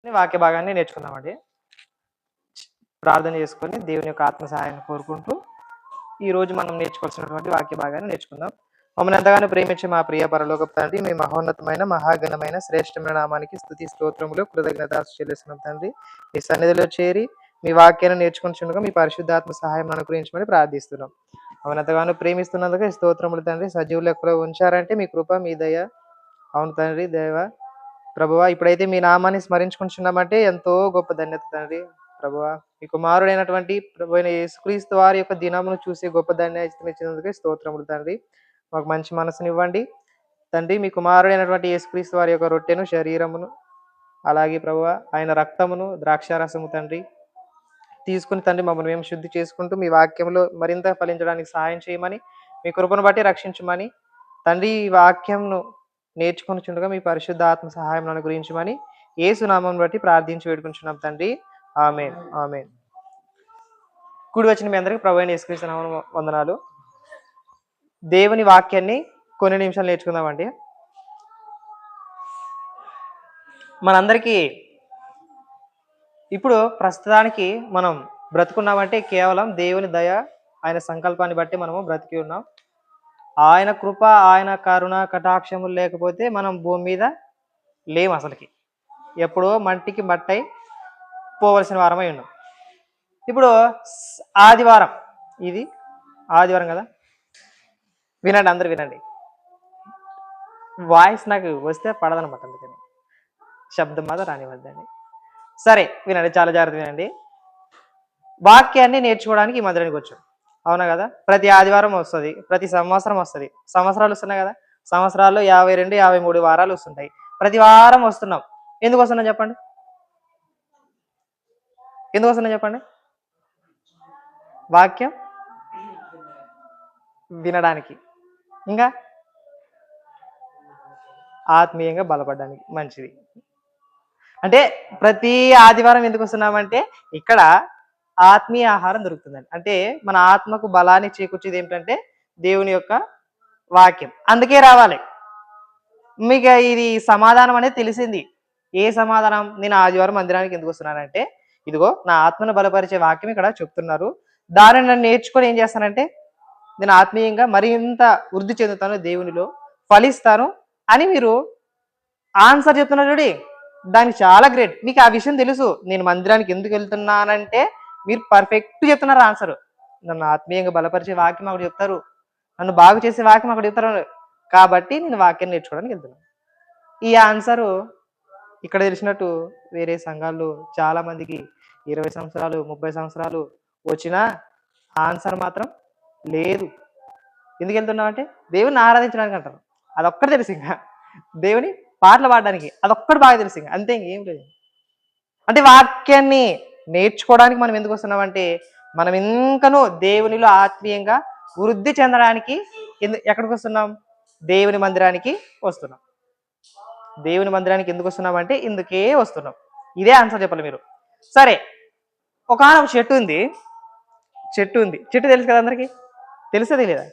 వాక్య భాగాన్ని నేర్చుకుందామండి. ప్రార్థన చేసుకొని దేవుని యొక్క ఆత్మ సహాయాన్ని కోరుకుంటూ ఈరోజు మనం నేర్చుకోవాల్సినటువంటి వాక్య భాగాన్ని నేర్చుకుందాం. మమ్మల్ని ఎంతగానో ప్రేమించి మా ప్రియ పరలోకపు తండ్రి, మీ మహోన్నతమైన మహాగణమైన శ్రేష్టమైన నామానికి స్తుతి స్తోత్రములు కృతజ్ఞతాలు చెల్లిస్తున్నాం తండ్రి. మీ సన్నిధిలో చేరి మీ వాక్యాన్ని నేర్చుకుంటుండగా మీ పరిశుద్ధాత్మ సహాయం అనుగ్రహించమని ప్రార్థిస్తున్నాం. మమ్మల్ని ఎంతగానో ప్రేమిస్తున్నందుకు ఈ స్తోత్రములు తండ్రి. సజీవులు ఎక్కడో ఉంచారంటే మీ కృప మీ దయ. అవును తండ్రి, దేవ ప్రభువా, ఇప్పుడైతే మీ నామాన్ని స్మరించుకుంటున్నామంటే ఎంతో గొప్ప ధన్యత తండ్రి. ప్రభువా, మీ కుమారుడైనటువంటి ప్రభు అయిన యేసుక్రీస్తు వారి యొక్క దినమును చూసే గొప్ప ధన్యత ఇచ్చినందుకే స్తోత్రములు తండ్రి. మాకు మంచి మనసునివ్వండి తండ్రి. మీ కుమారుడైనటువంటి యేసుక్రీస్తు వారి యొక్క రొట్టెను, శరీరమును, అలాగే ప్రభువా ఆయన రక్తమును, ద్రాక్షారసము తండ్రి తీసుకుని తండ్రి మమ్మల్ని మేము శుద్ధి చేసుకుంటూ మీ వాక్యంలో మరింత ఫలించడానికి సహాయం చేయమని, మీ కృపను బట్టి రక్షించమని తండ్రి, ఈ వాక్యంను నేర్చుకుని చుండగా మీ పరిశుద్ధ ఆత్మ సహాయం అనుగ్రహించమని యేసు నామం బట్టి ప్రార్థించి వేడుకుంటున్నాం తండ్రి. ఆమేన్, ఆమేన్. కూడి వచ్చిన మీ అందరికీ ప్రభువైన యేసుక్రీస్తు నామమున వందనాలు. దేవుని వాక్యాన్ని కొన్ని నిమిషాలు నేర్చుకుందామండి. మనందరికీ ఇప్పుడు ప్రస్తుతానికి మనం బ్రతుకున్నామంటే కేవలం దేవుని దయ, ఆయన సంకల్పాన్ని బట్టి మనము బ్రతికి ఉన్నాం. ఆయన కృప, ఆయన కరుణ కటాక్షములు లేకపోతే మనం భూమి మీద లేము. అసలుకి ఎప్పుడో మంటికి మట్టై పోవలసిన వారమై ఉన్నాం. ఇప్పుడు ఆదివారం, ఇది ఆదివారం కదా, వినండి, అందరు వినండి. వాయిస్ నాకు వస్తే పడదనమాట, అందుకని శబ్దం మాత్రం రానివ్వద్దండి. సరే వినండి, చాలా జాగ్రత్త వినండి. వాక్యాన్ని నేర్చుకోవడానికి ఈ మందిరానికి వచ్చాం, అవునా కదా. ప్రతి ఆదివారం వస్తుంది, ప్రతి సంవత్సరం వస్తుంది. సంవత్సరాలు వస్తున్నాయి కదా, సంవత్సరాల్లో 52, 53 వారాలు వస్తుంటాయి. ప్రతి వారం వస్తున్నాం. ఎందుకు వస్తున్నాం చెప్పండి? ఎందుకు వస్తున్నాం చెప్పండి? వాక్యం వినడానికి, ఇంకా ఆత్మీయంగా బలపడడానికి. మంచిది. అంటే ప్రతి ఆదివారం ఎందుకు వస్తున్నామంటే ఇక్కడ ఆత్మీయ ఆహారం దొరుకుతుందండి. అంటే మన ఆత్మకు బలాన్ని చేకూర్చేది ఏమిటంటే దేవుని యొక్క వాక్యం. అందుకే రావాలి. మీకు ఇది సమాధానం అనేది తెలిసింది. ఏ సమాధానం? నేను ఆదివారం మందిరానికి ఎందుకు వస్తున్నానంటే ఇదిగో నా ఆత్మను బలపరిచే వాక్యం ఇక్కడ చెప్తున్నారు. దానిని నన్ను నేర్చుకొని ఏం చేస్తానంటే నేను ఆత్మీయంగా మరింత వృద్ధి చెందుతాను, దేవునిలో ఫలిస్తాను అని మీరు ఆన్సర్ చెప్తున్నారు చూడి. దానికి చాలా గ్రేట్. మీకు ఆ విషయం తెలుసు. నేను మందిరానికి ఎందుకు వెళ్తున్నానంటే మీరు పర్ఫెక్ట్ చెప్తున్నారు ఆన్సర్. నన్ను ఆత్మీయంగా బలపరిచే వాక్యం అక్కడ చెప్తారు, నన్ను బాగు చేసే వాక్యం అక్కడ చెప్తారు, కాబట్టి నేను వాక్యాన్ని నేర్చుకోవడానికి వెళ్తున్నాను. ఈ ఆన్సరు ఇక్కడ తెలిసినట్టు వేరే సంఘాల్లో చాలా మందికి 20 సంవత్సరాలు 30 సంవత్సరాలు వచ్చినా ఆన్సర్ మాత్రం లేదు. ఎందుకు వెళ్తున్నావు అంటే దేవుని ఆరాధించడానికి అంటారు. అదొక్కటి తెలుసు. ఇంకా దేవుని పాటలు పాడడానికి అదొక్కటి బాగా తెలుసు, ఇంకా అంతే, ఇంకేం లేదు. అంటే వాక్యాన్ని నేర్చుకోవడానికి మనం ఎందుకు వస్తున్నామంటే మనం ఇంకనూ దేవునిలో ఆత్మీయంగా వృద్ధి చెందడానికి ఎక్కడికి వస్తున్నాం? దేవుని మందిరానికి వస్తున్నాం. దేవుని మందిరానికి ఎందుకు వస్తున్నాం అంటే ఇందుకే వస్తున్నాం. ఇదే ఆన్సర్ చెప్పాలి మీరు. సరే, ఒక చెట్టు ఉంది. చెట్టు తెలుసు కదా అందరికి, తెలుసా తెలియదా?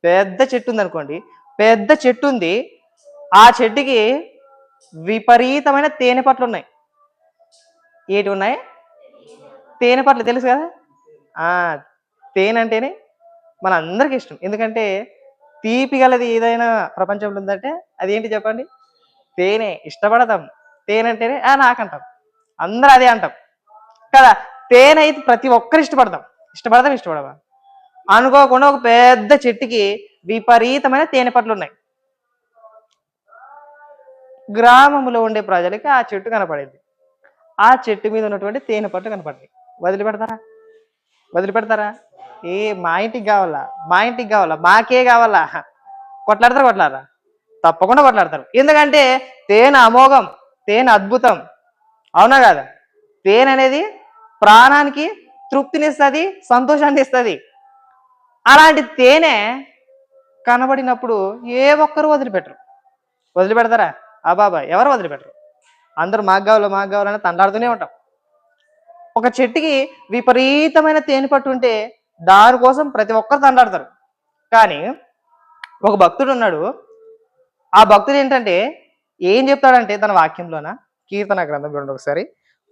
పెద్ద చెట్టు ఉంది అనుకోండి, పెద్ద చెట్టు ఉంది. ఆ చెట్టుకి విపరీతమైన తేనె పట్లు ఉన్నాయి. ఏటి ఉన్నాయి? తేనె పట్లు, తెలుసు కదా. తేనె అంటేనే మన అందరికి ఇష్టం. ఎందుకంటే తీపి గలది ఏదైనా ప్రపంచంలో ఉందంటే అదేంటి చెప్పండి? తేనె. ఇష్టపడతాం. తేనె అంటేనే నాకంటాం, అందరూ అదే అంటాం కదా. తేనె అయితే ప్రతి ఒక్కరు ఇష్టపడవా? అనుకోకుండా ఒక పెద్ద చెట్టుకి విపరీతమైన తేనె పట్లు ఉన్నాయి. గ్రామంలో ఉండే ప్రజలకి ఆ చెట్టు కనపడేది. ఆ చెట్టు మీద ఉన్నటువంటి తేనె పట్టు కనపడింది. వదిలిపెడతారా? మా ఇంటికి కావాలా, మాకే కావాలా? కొట్లాడరా? తప్పకుండా కొట్లాడతారు. ఎందుకంటే తేనె అమోఘం, తేనె అద్భుతం, అవునా కదా. తేనె అనేది ప్రాణానికి తృప్తినిస్తుంది, సంతోషాన్ని ఇస్తుంది. అలాంటి తేనె కనబడినప్పుడు ఏ ఒక్కరు వదిలిపెడతారా? బాబా, ఎవరు వదిలిపెట్టరు. అందరూ మాకు కావాలని తండాడుతూనే ఉంటాం. ఒక చెట్టుకి విపరీతమైన తేనె పట్టు ఉంటే దానికోసం ప్రతి ఒక్కరు తండాడతారు. కానీ ఒక భక్తుడు ఉన్నాడు. ఆ భక్తుడు ఏంటంటే ఏం చెప్తాడంటే తన వాక్యంలోన కీర్తన గ్రంథం చూడండి ఒకసారి.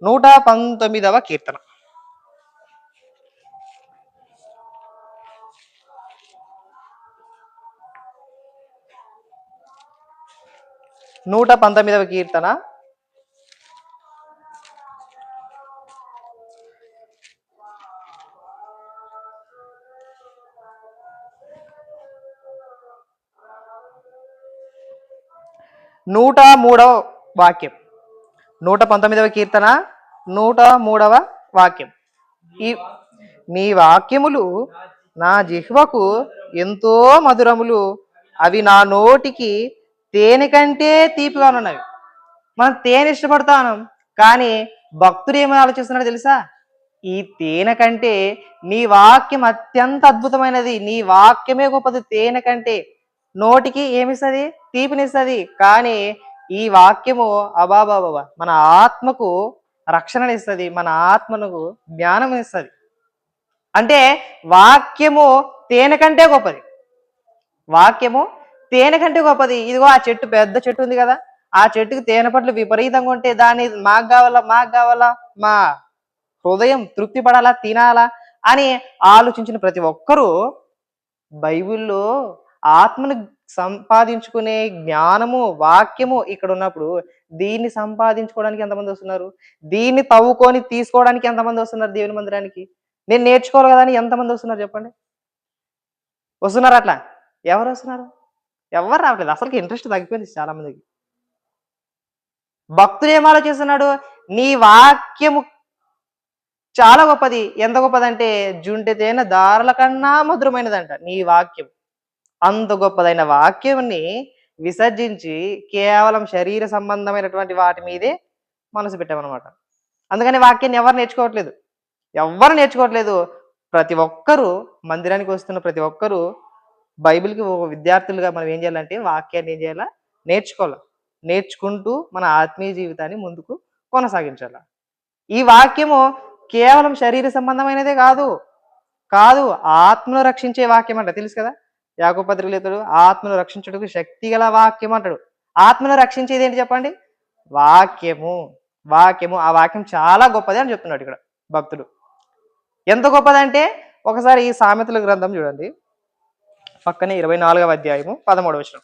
119వ కీర్తన. 119వ కీర్తన 103వ వాక్యం. 119వ కీర్తన 103వ వాక్యం. ఈ నీ వాక్యములు నా జిహ్వకు ఎంతో మధురములు, అవి నా నోటికి తేనె కంటే తీపిగా ఉన్నవి. మనం తేనె ఇష్టపడతాను, కానీ భక్తుడు ఏమని ఆలోచిస్తున్నాడు తెలుసా? ఈ తేనె కంటే నీ వాక్యం అత్యంత అద్భుతమైనది, నీ వాక్యమే గొప్పది. తేనె కంటే నోటికి ఏమిస్తుంది? తీపినిస్తుంది. కానీ ఈ వాక్యము అబాబాబా మన ఆత్మకు రక్షణనిస్తుంది, మన ఆత్మకు జ్ఞానం ఇస్తుంది. అంటే వాక్యము తేనె కంటే గొప్పది. వాక్యము తేనె కంటే గొప్పది. ఇదిగో ఆ చెట్టు, పెద్ద చెట్టు ఉంది కదా, ఆ చెట్టుకి తేనె పట్లు విపరీతంగా ఉంటే దాన్ని మాకు కావాలా, మా హృదయం తృప్తి పడాలా, తినాలా అని ఆలోచించిన ప్రతి ఒక్కరూ బైబిల్లో ఆత్మను సంపాదించుకునే జ్ఞానము, వాక్యము ఇక్కడ ఉన్నప్పుడు దీన్ని సంపాదించుకోవడానికి ఎంతమంది వస్తున్నారు? దీన్ని తవ్వుకొని తీసుకోవడానికి ఎంతమంది వస్తున్నారు దేవుని మందిరానికి? నేను నేర్చుకోవాలి కదా అని ఎంతమంది వస్తున్నారు చెప్పండి? వస్తున్నారు అట్లా? ఎవరు వస్తున్నారు? ఎవరు రావట్లేదు. అసలుకి ఇంట్రెస్ట్ తగ్గిపోయింది చాలా మందికి. భక్తుడు ఏం ఆలోచిస్తున్నాడు? నీ వాక్యము చాలా గొప్పది. ఎంత గొప్పదంటే జుంటె తేనె దారుల కన్నా మధురమైనదంట నీ వాక్యం. అంత గొప్పదైన వాక్యంని విసర్జించి కేవలం శరీర సంబంధమైనటువంటి వాటి మీదే మనసు పెట్టామన్నమాట. అందుకని వాక్యాన్ని ఎవరు నేర్చుకోవట్లేదు. ప్రతి ఒక్కరూ మందిరానికి వస్తున్న ప్రతి ఒక్కరూ బైబిల్కి విద్యార్థులుగా మనం ఏం చేయాలంటే వాక్యాన్ని ఏం చేయాలా? నేర్చుకుంటూ మన ఆత్మీయ జీవితాన్ని ముందుకు కొనసాగించాల. ఈ వాక్యము కేవలం శరీర సంబంధమైనదే కాదు, ఆత్మను రక్షించే వాక్యం అంట. తెలుసు కదా, యాకోబు పత్రికలో చెప్తాడు, ఆత్మను రక్షించుటకు శక్తి గల వాక్యం అంటాడు. ఆత్మను రక్షించేది ఏంటి చెప్పండి? వాక్యము. ఆ వాక్యం చాలా గొప్పది అని చెప్తున్నాడు ఇక్కడ భక్తుడు. ఎంత గొప్పదంటే ఒకసారి ఈ సామెతల గ్రంథం చూడండి, పక్కనే 24వ అధ్యాయము 13వ వచనం.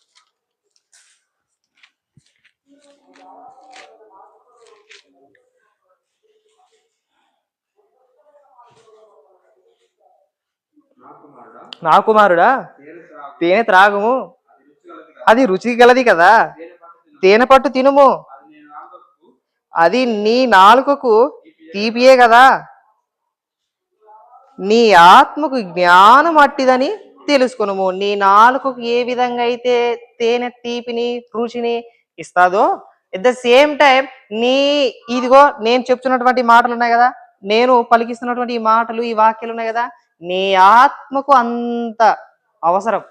నా కుమారుడా, తేనె త్రాగుము, అది రుచి గలది కదా. తేనె పట్టు తినుము, అది నీ నాలుకకు తీపియే కదా. నీ ఆత్మకు జ్ఞానం అట్టిదని తెలుసుకునుము. నీ నాలుకకు ఏ విధంగా అయితే తేనె తీపిని, రుచిని ఇస్తాదో, ఎట్ ద సేమ్ టైం ఇదిగో నేను చెప్తున్నటువంటి మాటలు ఉన్నాయి కదా, నేను పలికిస్తున్నటువంటి ఈ మాటలు, ఈ వాక్యాలు ఉన్నాయి కదా, నీ ఆత్మకు అంత అవసరం.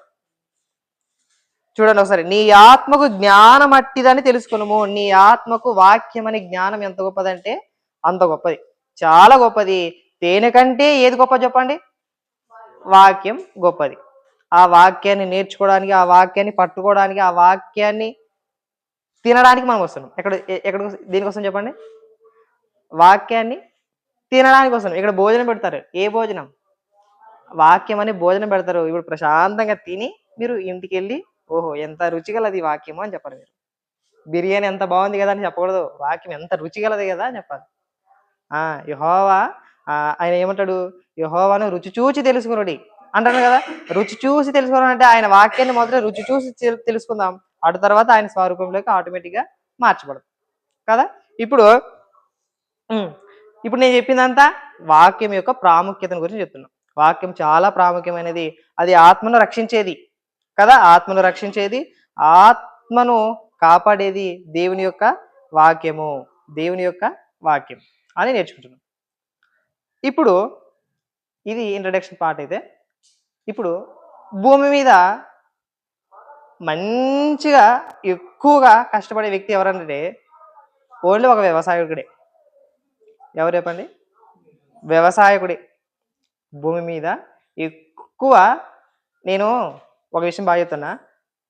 చూడండి ఒకసారి, నీ ఆత్మకు జ్ఞానం అట్టిదని తెలుసుకునుము. నీ ఆత్మకు వాక్యం అనే జ్ఞానం ఎంత గొప్పదంటే అంత గొప్పది, చాలా గొప్పది. తేనె కంటే ఏది గొప్ప చెప్పండి? వాక్యం గొప్పది. ఆ వాక్యాన్ని నేర్చుకోవడానికి, ఆ వాక్యాన్ని పట్టుకోవడానికి, ఆ వాక్యాన్ని తినడానికి మనం వస్తున్నాం. ఎక్కడ దీనికోసం చెప్పండి? వాక్యాన్ని తినడానికి వస్తున్నాం. ఇక్కడ భోజనం పెడతారు. ఏ భోజనం? వాక్యం అని భోజనం పెడతారు. ఇప్పుడు ప్రశాంతంగా తిని మీరు ఇంటికి వెళ్ళి, ఓహో ఎంత రుచిగలది వాక్యము అని చెప్పాలి. మీరు బిర్యానీ ఎంత బాగుంది కదా అని చెప్పకూడదు, వాక్యం ఎంత రుచిగలది కదా అని చెప్పాలి. యెహోవా ఆయన ఏమంటాడు? యెహోవాను రుచి చూచి తెలుసుకున్నాడు అంటాడు కదా. రుచి చూసి తెలుసుకోవడం అంటే ఆయన వాక్యాన్ని మొదట రుచి చూసి తెలుసుకుందాం, అటు తర్వాత ఆయన స్వరూపంలోకి ఆటోమేటిక్గా మార్చబడదు కదా. ఇప్పుడు నేను చెప్పిందంతా వాక్యం యొక్క ప్రాముఖ్యతను గురించి చెప్తున్నాం. వాక్యం చాలా ప్రాముఖ్యమైనది. అది ఆత్మను రక్షించేది కదా, ఆత్మను రక్షించేది, ఆత్మను కాపాడేది దేవుని యొక్క వాక్యము, దేవుని యొక్క వాక్యం అని నేర్చుకుంటున్నాం. ఇప్పుడు ఇది ఇంట్రడక్షన్ పార్ట్ అయితే, ఇప్పుడు భూమి మీద మంచిగా ఎక్కువగా కష్టపడే వ్యక్తి ఎవరంటే ఓన్లీ ఒక వ్యవసాయకుడే. ఎవరు చెప్పండి? వ్యవసాయకుడే. భూమి మీద ఎక్కువ, నేను ఒక విషయం బాగా చెప్తున్నా,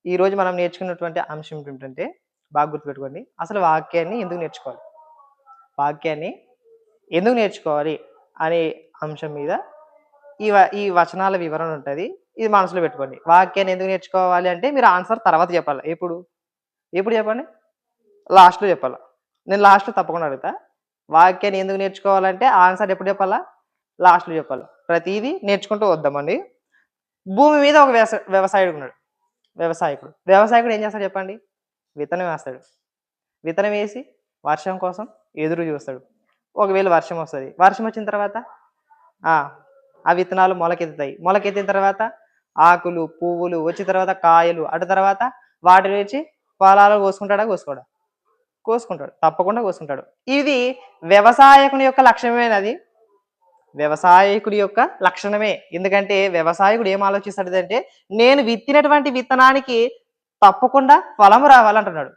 ఈరోజు మనం నేర్చుకున్నటువంటి అంశం ఏంటంటే బాగా గుర్తుపెట్టుకోండి, అసలు వాక్యాన్ని ఎందుకు నేర్చుకోవాలి? వాక్యాన్ని ఎందుకు నేర్చుకోవాలి అనే అంశం మీద ఈ వచనాల వివరణ ఉంటుంది. ఇది మనసులో పెట్టుకోండి. వాక్యాన్ని ఎందుకు నేర్చుకోవాలి అంటే మీరు ఆన్సర్ తర్వాత చెప్పాలి. ఎప్పుడు చెప్పండి? లాస్ట్‌లో చెప్పాలా. నేను లాస్ట్‌లో తప్పకుండా అడుగుతా. వాక్యాన్ని ఎందుకు నేర్చుకోవాలంటే ఆన్సర్ ఎప్పుడు చెప్పాలా? లాస్ట్‌లో చెప్పాలి. ప్రతీదీ నేర్చుకుంటూ వద్దామండి. భూమి మీద ఒక వ్యవసాయుడు ఉన్నాడు. వ్యవసాయకుడు ఏం చేస్తాడు చెప్పండి? విత్తనం వేస్తాడు. విత్తనం వేసి వర్షం కోసం ఎదురు చూస్తాడు. ఒకవేళ వర్షం వస్తది. వర్షం వచ్చిన తర్వాత ఆ విత్తనాలు మొలకెత్తుతాయి. మొలకెత్తిన తర్వాత ఆకులు, పువ్వులు వచ్చిన తర్వాత కాయలు, అటు తర్వాత వాటి నుంచి ఫలాలు కోసుకుంటాడా? కోసుకుంటాడు. తప్పకుండా కోసుకుంటాడు. ఇది వ్యవసాయకుని యొక్క లక్షణమేనది. వ్యవసాయకుడి యొక్క లక్షణమే. ఎందుకంటే వ్యవసాయకుడు ఏం ఆలోచిస్తాడంటే నేను విత్తినటువంటి విత్తనానికి తప్పకుండా ఫలము రావాలంటున్నాడు.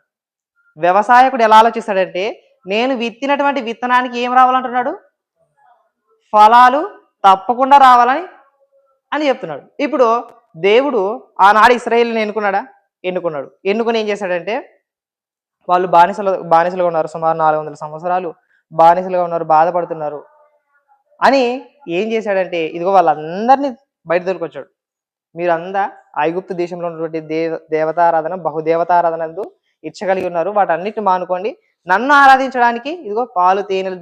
వ్యవసాయకుడు ఎలా ఆలోచిస్తాడంటే నేను విత్తినటువంటి విత్తనానికి ఏం రావాలంటున్నాడు? ఫలాలు తప్పకుండా రావాలని చెప్తున్నాడు. ఇప్పుడు దేవుడు ఆనాడు ఇశ్రాయేలుని ఎన్నుకున్నాడు. ఎన్నుకొని ఏం చేశాడంటే వాళ్ళు బానిసలుగా ఉన్నారు. సుమారు 400 సంవత్సరాలు బానిసలుగా ఉన్నారు, బాధపడుతున్నారు అని ఏం చేశాడంటే ఇదిగో వాళ్ళందరినీ బయట తోలుకొచ్చాడు. మీరంతా ఐగుప్తు దేశంలో ఉన్నటువంటి దేవతారాధన, బహుదేవతారాధనందు ఇచ్చగలిగి ఉన్నారు. వాటన్నిటిని మానుకోండి. నన్ను ఆరాధించడానికి ఇదిగో పాలు తేనెల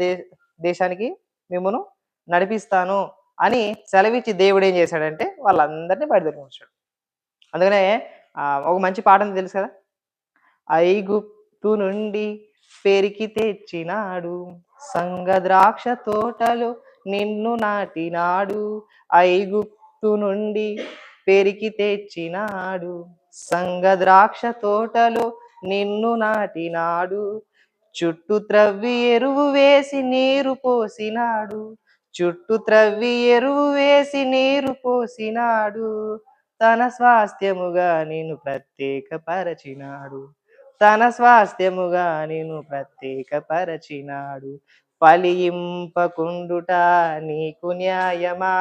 దేశానికి మిమ్మల్ని నడిపిస్తాను అని సెలవిచ్చి దేవుడు ఏం చేశాడంటే వాళ్ళందరినీ బయట తోలుకొచ్చాడు. అందుకనే ఒక మంచి పాఠం తెలుసు కదా, ఐగుప్తు నుండి పెరికి తెచ్చినాడు, సంగ ద్రాక్ష తోటలో నిన్ను నాటినాడు. ఐగుప్తు నుండి పెరికి తెచ్చినాడు, సంగ ద్రాక్ష తోటలో నిన్ను నాటినాడు. చుట్టూ త్రవ్వి ఎరువు వేసి నీరు పోసినాడు, చుట్టూ త్రవ్వి ఎరువు వేసి నీరు పోసినాడు. తన స్వాస్థ్యముగా నిన్ను ప్రత్యేకపరచినాడు, తన స్వాస్థ్యముగా నిన్ను ప్రత్యేకపరచినాడు. ఫలింపకుండుట నీకు న్యాయమా,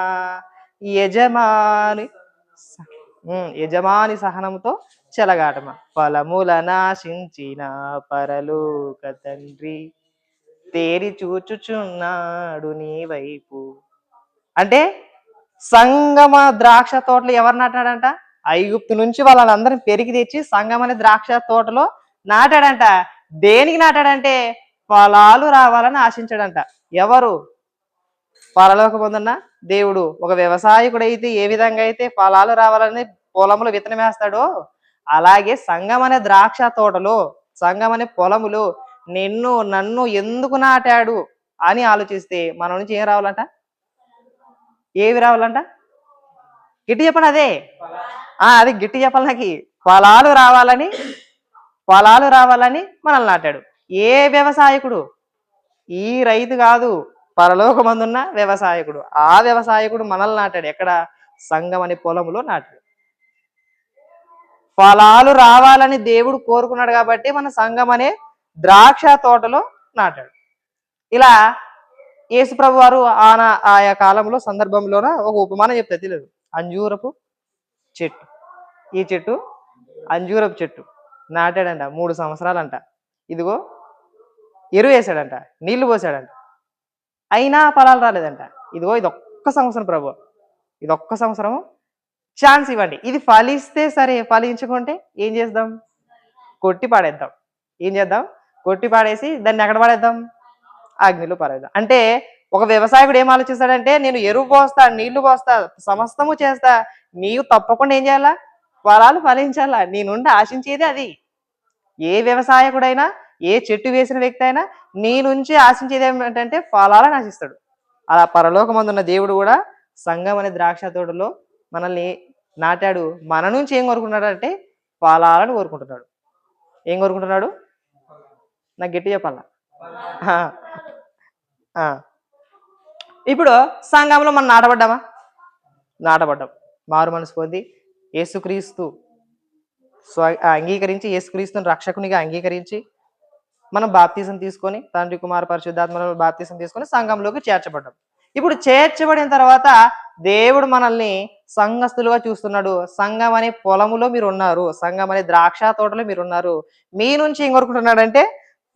యజమాని సహనంతో చెలగాటమా. ఫలముల నాశించిన పరలోక తండ్రి తేరి చూచుచున్నాడు నీ వైపు. అంటే సంగమ ద్రాక్ష తోటలో ఎవరు నాటాడంట? ఐగుప్తు నుంచి వాళ్ళందరిని పెరిగి తెచ్చి సంగం అనే ద్రాక్ష తోటలో నాటాడంట. దేనికి నాటాడంటే ఫలాలు రావాలని ఆశించాడంట. ఎవరు? పరలోకమందున్న దేవుడు. ఒక వ్యవసాయకుడైతే ఏ విధంగా అయితే ఫలాలు రావాలని పొలంలో విత్తనం వేస్తాడో అలాగే సంగం అనే ద్రాక్ష తోటలో, సంగం అనే పొలములో నన్ను ఎందుకు నాటాడు అని ఆలోచిస్తే మన నుంచి ఏం రావాలంట? ఏవి రావాలంట? గిట్టి చెప్పండి. అది గిట్టి చెప్పాలి. నాకు ఫలాలు రావాలని మనల్ని నాటాడు. ఏ వ్యవసాయకుడు? ఈ రైతు కాదు, పరలోకమందున్న వ్యవసాయకుడు. ఆ వ్యవసాయకుడు మనల్ని నాటాడు. ఎక్కడ? సంగం అనే పొలంలో నాటాడు. ఫలాలు రావాలని దేవుడు కోరుకున్నాడు కాబట్టి మన సంగం అనే ద్రాక్ష తోటలో నాటాడు. ఇలా యేసు ప్రభు వారు ఆయా కాలంలో సందర్భంలోన ఒక ఉపమానం చెప్తే తెలియదు. అంజూరపు చెట్టు, ఈ చెట్టు అంజూరపు చెట్టు నాటాడంట. 3 సంవత్సరాలంట. ఇదిగో ఎరువు వేసాడంట, నీళ్లు పోసాడంట, అయినా ఫలాలు రాలేదంట. ఇదిగో ఇదొక్క సంవత్సరం ప్రభు, ఇదొక్క సంవత్సరము ఛాన్స్ ఇవ్వండి. ఇది ఫలిస్తే సరే, ఫలించుకుంటే ఏం చేద్దాం? కొట్టి పాడేద్దాం. ఏం చేద్దాం? కొట్టి పాడేసి దాన్ని ఎక్కడ పాడేద్దాం? అగ్నిలో పాడేద్దాం. అంటే ఒక వ్యవసాయకుడు ఏం ఆలోచిస్తాడంటే నేను ఎరువు పోస్తా, నీళ్లు పోస్తా, సమస్తము చేస్తా, నీవు తప్పకుండా ఏం చేయాలా? ఫలాలు ఫలించాలా. నీ నుండి ఆశించేది అది. ఏ వ్యవసాయకుడైనా, ఏ చెట్టు వేసిన వ్యక్తి అయినా నీ నుంచి ఆశించేది ఏమిటంటే ఫలాలను ఆశిస్తాడు. అలా పరలోకమందున్న దేవుడు కూడా సంగం అనే ద్రాక్ష తోటలో మనల్ని నాటాడు. మన నుంచి ఏం కోరుకుంటున్నాడు అంటే ఫలాలను కోరుకుంటున్నాడు. ఏం కోరుకుంటున్నాడు? నాకు గట్టి చెప్పాలా? ఇప్పుడు సంఘంలో మనం నాటబడ్డాం. మారు మనసు పొంది యేసుక్రీస్తు అంగీకరించి, యేసుక్రీస్తుని రక్షకునిగా అంగీకరించి మనం బాప్తిజం తీసుకొని, తండ్రి కుమార పరిశుద్ధాత్మలో బాప్తిజం తీసుకొని సంఘంలోకి చేర్చబడ్డాం. ఇప్పుడు చేర్చబడిన తర్వాత దేవుడు మనల్ని సంఘస్థులుగా చూస్తున్నాడు. సంఘం అనే పొలములో మీరు ఉన్నారు, సంఘం అనే ద్రాక్ష తోటలో మీరు ఉన్నారు. మీ నుంచి ఏం కోరుకుంటున్నాడంటే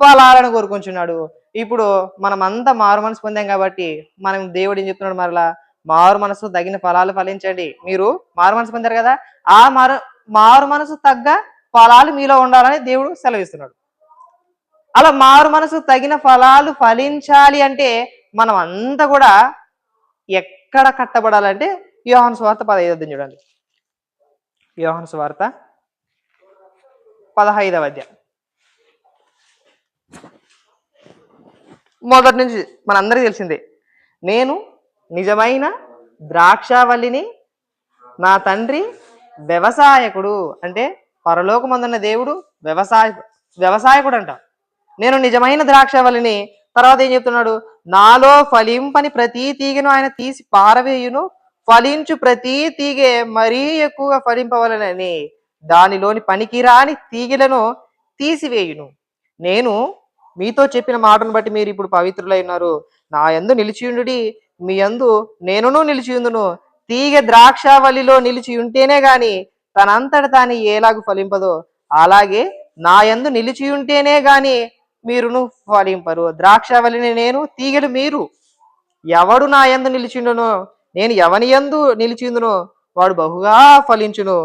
ఫలాలను కోరుకుంటున్నాడు. ఇప్పుడు మనం అంతా మారు మనసు పొందాం కాబట్టి మనం దేవుడు ఏం చెప్తున్నాడు మరలా, మారు మనసు తగిన ఫలాలు ఫలించండి. మీరు మారు మనసు పొందారు కదా, ఆ మారు మనసు తగ్గ ఫలాలు మీలో ఉండాలని దేవుడు సెలవిస్తున్నాడు. అలా మారు మనసు తగిన ఫలాలు ఫలించాలి అంటే మనం అంతా కూడా ఎక్కడ కట్టబడాలంటే యోహాను సువార్త 15వ అధ్యాయం చూడండి. యోహాను సువార్త 15వ అధ్యాయం మొదటి నుంచి మనందరికీ తెలిసిందే. నేను నిజమైన ద్రాక్షావల్లిని, నా తండ్రి వ్యవసాయకుడు. అంటే పరలోకమందున్న దేవుడు వ్యవసాయకుడు అంట. నేను నిజమైన ద్రాక్షావల్లిని. తర్వాత ఏం చెప్తున్నాడు, నాలో ఫలింపని ప్రతి తీగను ఆయన తీసి పారవేయును, ఫలించు ప్రతి తీగే మరీ ఎక్కువగా ఫలింపవలనని దానిలోని పనికిరాని తీగలను తీసివేయును. నేను మీతో చెప్పిన మాటను బట్టి మీరు ఇప్పుడు పవిత్రులై ఉన్నారు. నా యందు నిలిచియుండుడి, మీ యందు నేనును నిలిచియుందును. తీగ ద్రాక్షావల్లిలో నిలిచి ఉంటేనే గాని తనంతట తాను ఎలాగు ఫలింపదో, అలాగే నా యందు నిలిచి ఉంటేనే గాని మీరును ఫలింపరు. ద్రాక్షావల్లిని నేను, తీగలు మీరు. ఎవడు నా యందు నిలిచిండునో, నేను ఎవని యందు నిలిచిందునో వాడు బహుగా ఫలించును.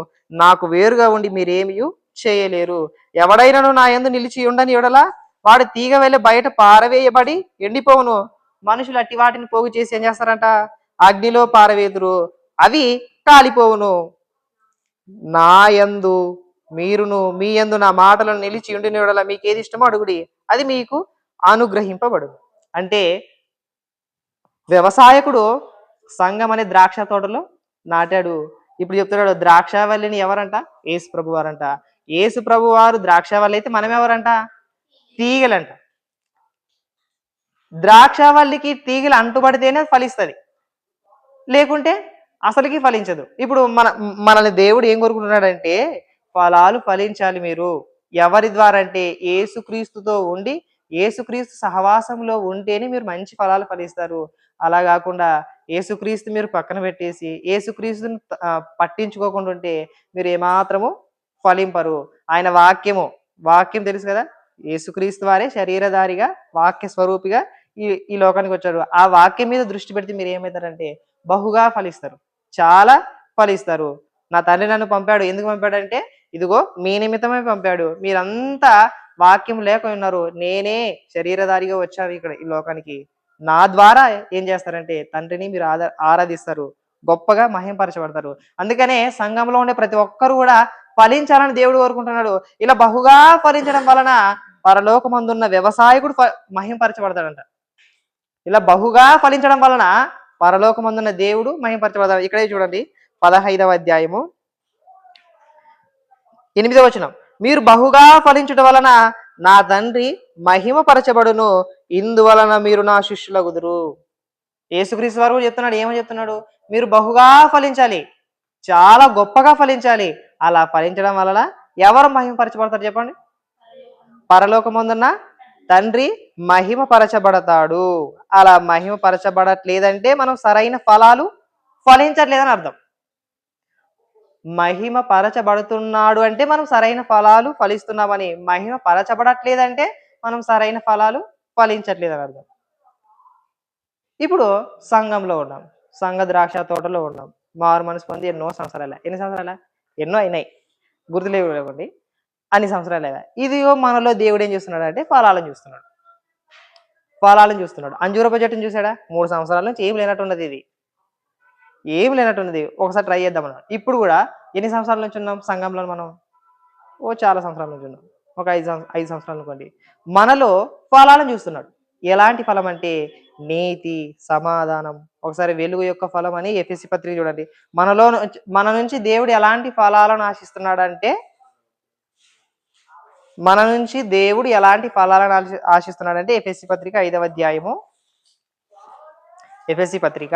నాకు వేరుగా ఉండి మీరేమీ చేయలేరు. ఎవడైనాను నా యందు నిలిచి ఉండని ఎడలా వాడు తీగ వెళ్ళి బయట పారవేయబడి ఎండిపోవును. మనుషులు అట్టి వాటిని పోగు చేసి ఏం చేస్తారంట, అగ్నిలో పారవేదురు, అవి కాలిపోవును. నా యందు మీరును, మీ యందు నా మాటలను నిలిచి ఉండిన ఎడల మీకు ఏది ఇష్టమో అడుగుడి, అది మీకు అనుగ్రహింపబడు. అంటే వ్యవసాయకుడు సంఘం అనే ద్రాక్ష తోటలో నాటాడు. ఇప్పుడు చెప్తున్నాడు ద్రాక్షావల్లిని ఎవరంట, యేసు ప్రభు వారంట. యేసు ప్రభు వారు ద్రాక్షావల్లి అయితే మనం ఎవరంట, తీగలంట. ద్రాక్షావల్లికి తీగలు అంటుబడితేనే ఫలిస్తుంది, లేకుంటే అసలుకి ఫలించదు. ఇప్పుడు మనల్ని దేవుడు ఏం కోరుకుంటున్నాడంటే ఫలాలు ఫలించాలి. మీరు ఎవరి ద్వారా అంటే యేసుక్రీస్తుతో ఉండి యేసుక్రీస్తు సహవాసంలో ఉంటేనే మీరు మంచి ఫలాలు ఫలిస్తారు. అలా కాకుండా యేసుక్రీస్తు మీరు పక్కన పెట్టేసి యేసుక్రీస్తుని పట్టించుకోకుండా ఉంటే మీరు ఏమాత్రము ఫలింపరు. ఆయన వాక్యం తెలుసు కదా, యేసుక్రీస్తు వారే శరీరధారిగా వాక్య స్వరూపిగా ఈ లోకానికి వచ్చాడు. ఆ వాక్యం మీద దృష్టి పెడితే మీరు ఏమవుతారంటే బహుగా ఫలిస్తారు, చాలా ఫలిస్తారు. నా తండ్రి నన్ను పంపాడు, ఎందుకు పంపాడంటే ఇదిగో మీ నిమిత్తమే పంపాడు. మీరంతా వాక్యం లేక ఉన్నారు, నేనే శరీరధారిగా వచ్చాను ఇక్కడ ఈ లోకానికి. నా ద్వారా ఏం చేస్తారంటే తండ్రిని మీరు ఆరాధిస్తారు, గొప్పగా మహింపరచబడతారు. అందుకనే సంఘంలో ఉండే ప్రతి ఒక్కరు కూడా ఫలించాలని దేవుడు కోరుకుంటున్నాడు. ఇలా బహుగా ఫలించడం వలన పరలోకమందున్న వ్యవసాయకుడు మహింపరచబడతాడంట. ఇలా బహుగా ఫలించడం వలన పరలోకమందున్న దేవుడు మహింపరచబడతాడు. ఇక్కడే చూడండి 15వ అధ్యాయము 8వ వచనం, మీరు బహుగా ఫలించుట వలన నా తండ్రి మహిమపరచబడును, ఇందువలన మీరు నా శిష్యులగుదురు. యేసుక్రీస్తు వారు చెప్తున్నాడు, ఏమని చెప్తున్నాడు, మీరు బహుగా ఫలించాలి, చాలా గొప్పగా ఫలించాలి. అలా ఫలించడం వలన ఎవరు మహిమపరచబడతారు చెప్పండి, పరలోకమందున్న తండ్రి మహిమపరచబడతాడు. అలా మహిమపరచబడట్లేదంటే మనం సరైన ఫలాలు ఫలించట్లేదని అర్థం. మహిమపరచబడుతున్నాడు అంటే మనం సరైన ఫలాలు ఫలిస్తున్నామని, మహిమపరచబడట్లేదంటే మనం సరైన ఫలాలు ఫలించట్లేదని అర్థం. ఇప్పుడు సంఘంలో ఉన్నాం, సంఘ ద్రాక్ష తోటలో ఉన్నాం, మారు మనసు పొంది ఎన్నో సంవత్సరాల ఎన్నో అయినాయి, గుర్తులేవండి, అన్ని సంవత్సరాలు. ఇది మనలో దేవుడు ఏం చేస్తున్నాడు అంటే ఫలాలను చూస్తున్నాడు. అంజూరపు చెట్టును చూసాడా, 3 సంవత్సరాల నుంచి ఏం లేనట్టున్నది, ఇది ఏం లేనట్టున్నది. ఒకసారి ట్రై చేద్దామన్నా. ఇప్పుడు కూడా ఎన్ని సంవత్సరాల నుంచి ఉన్నాం సంఘంలో మనం, చాలా సంవత్సరాల నుంచి ఉన్నాం, ఒక 5 సంవత్సరాలు అనుకోండి. మనలో ఫలాలను చూస్తున్నాడు. ఎలాంటి ఫలం అంటే నీతి, సమాధానం. ఒకసారి వెలుగు యొక్క ఫలం అని ఎఫెసీ పత్రిక చూడండి. మన నుంచి దేవుడు ఎలాంటి ఫలాలను ఆశిస్తున్నాడంటే, మన నుంచి దేవుడు ఎలాంటి ఫలాలను ఆశిస్తున్నాడంటే ఎఫెసీ పత్రిక 5వ అధ్యాయము, ఎఫెసీ పత్రిక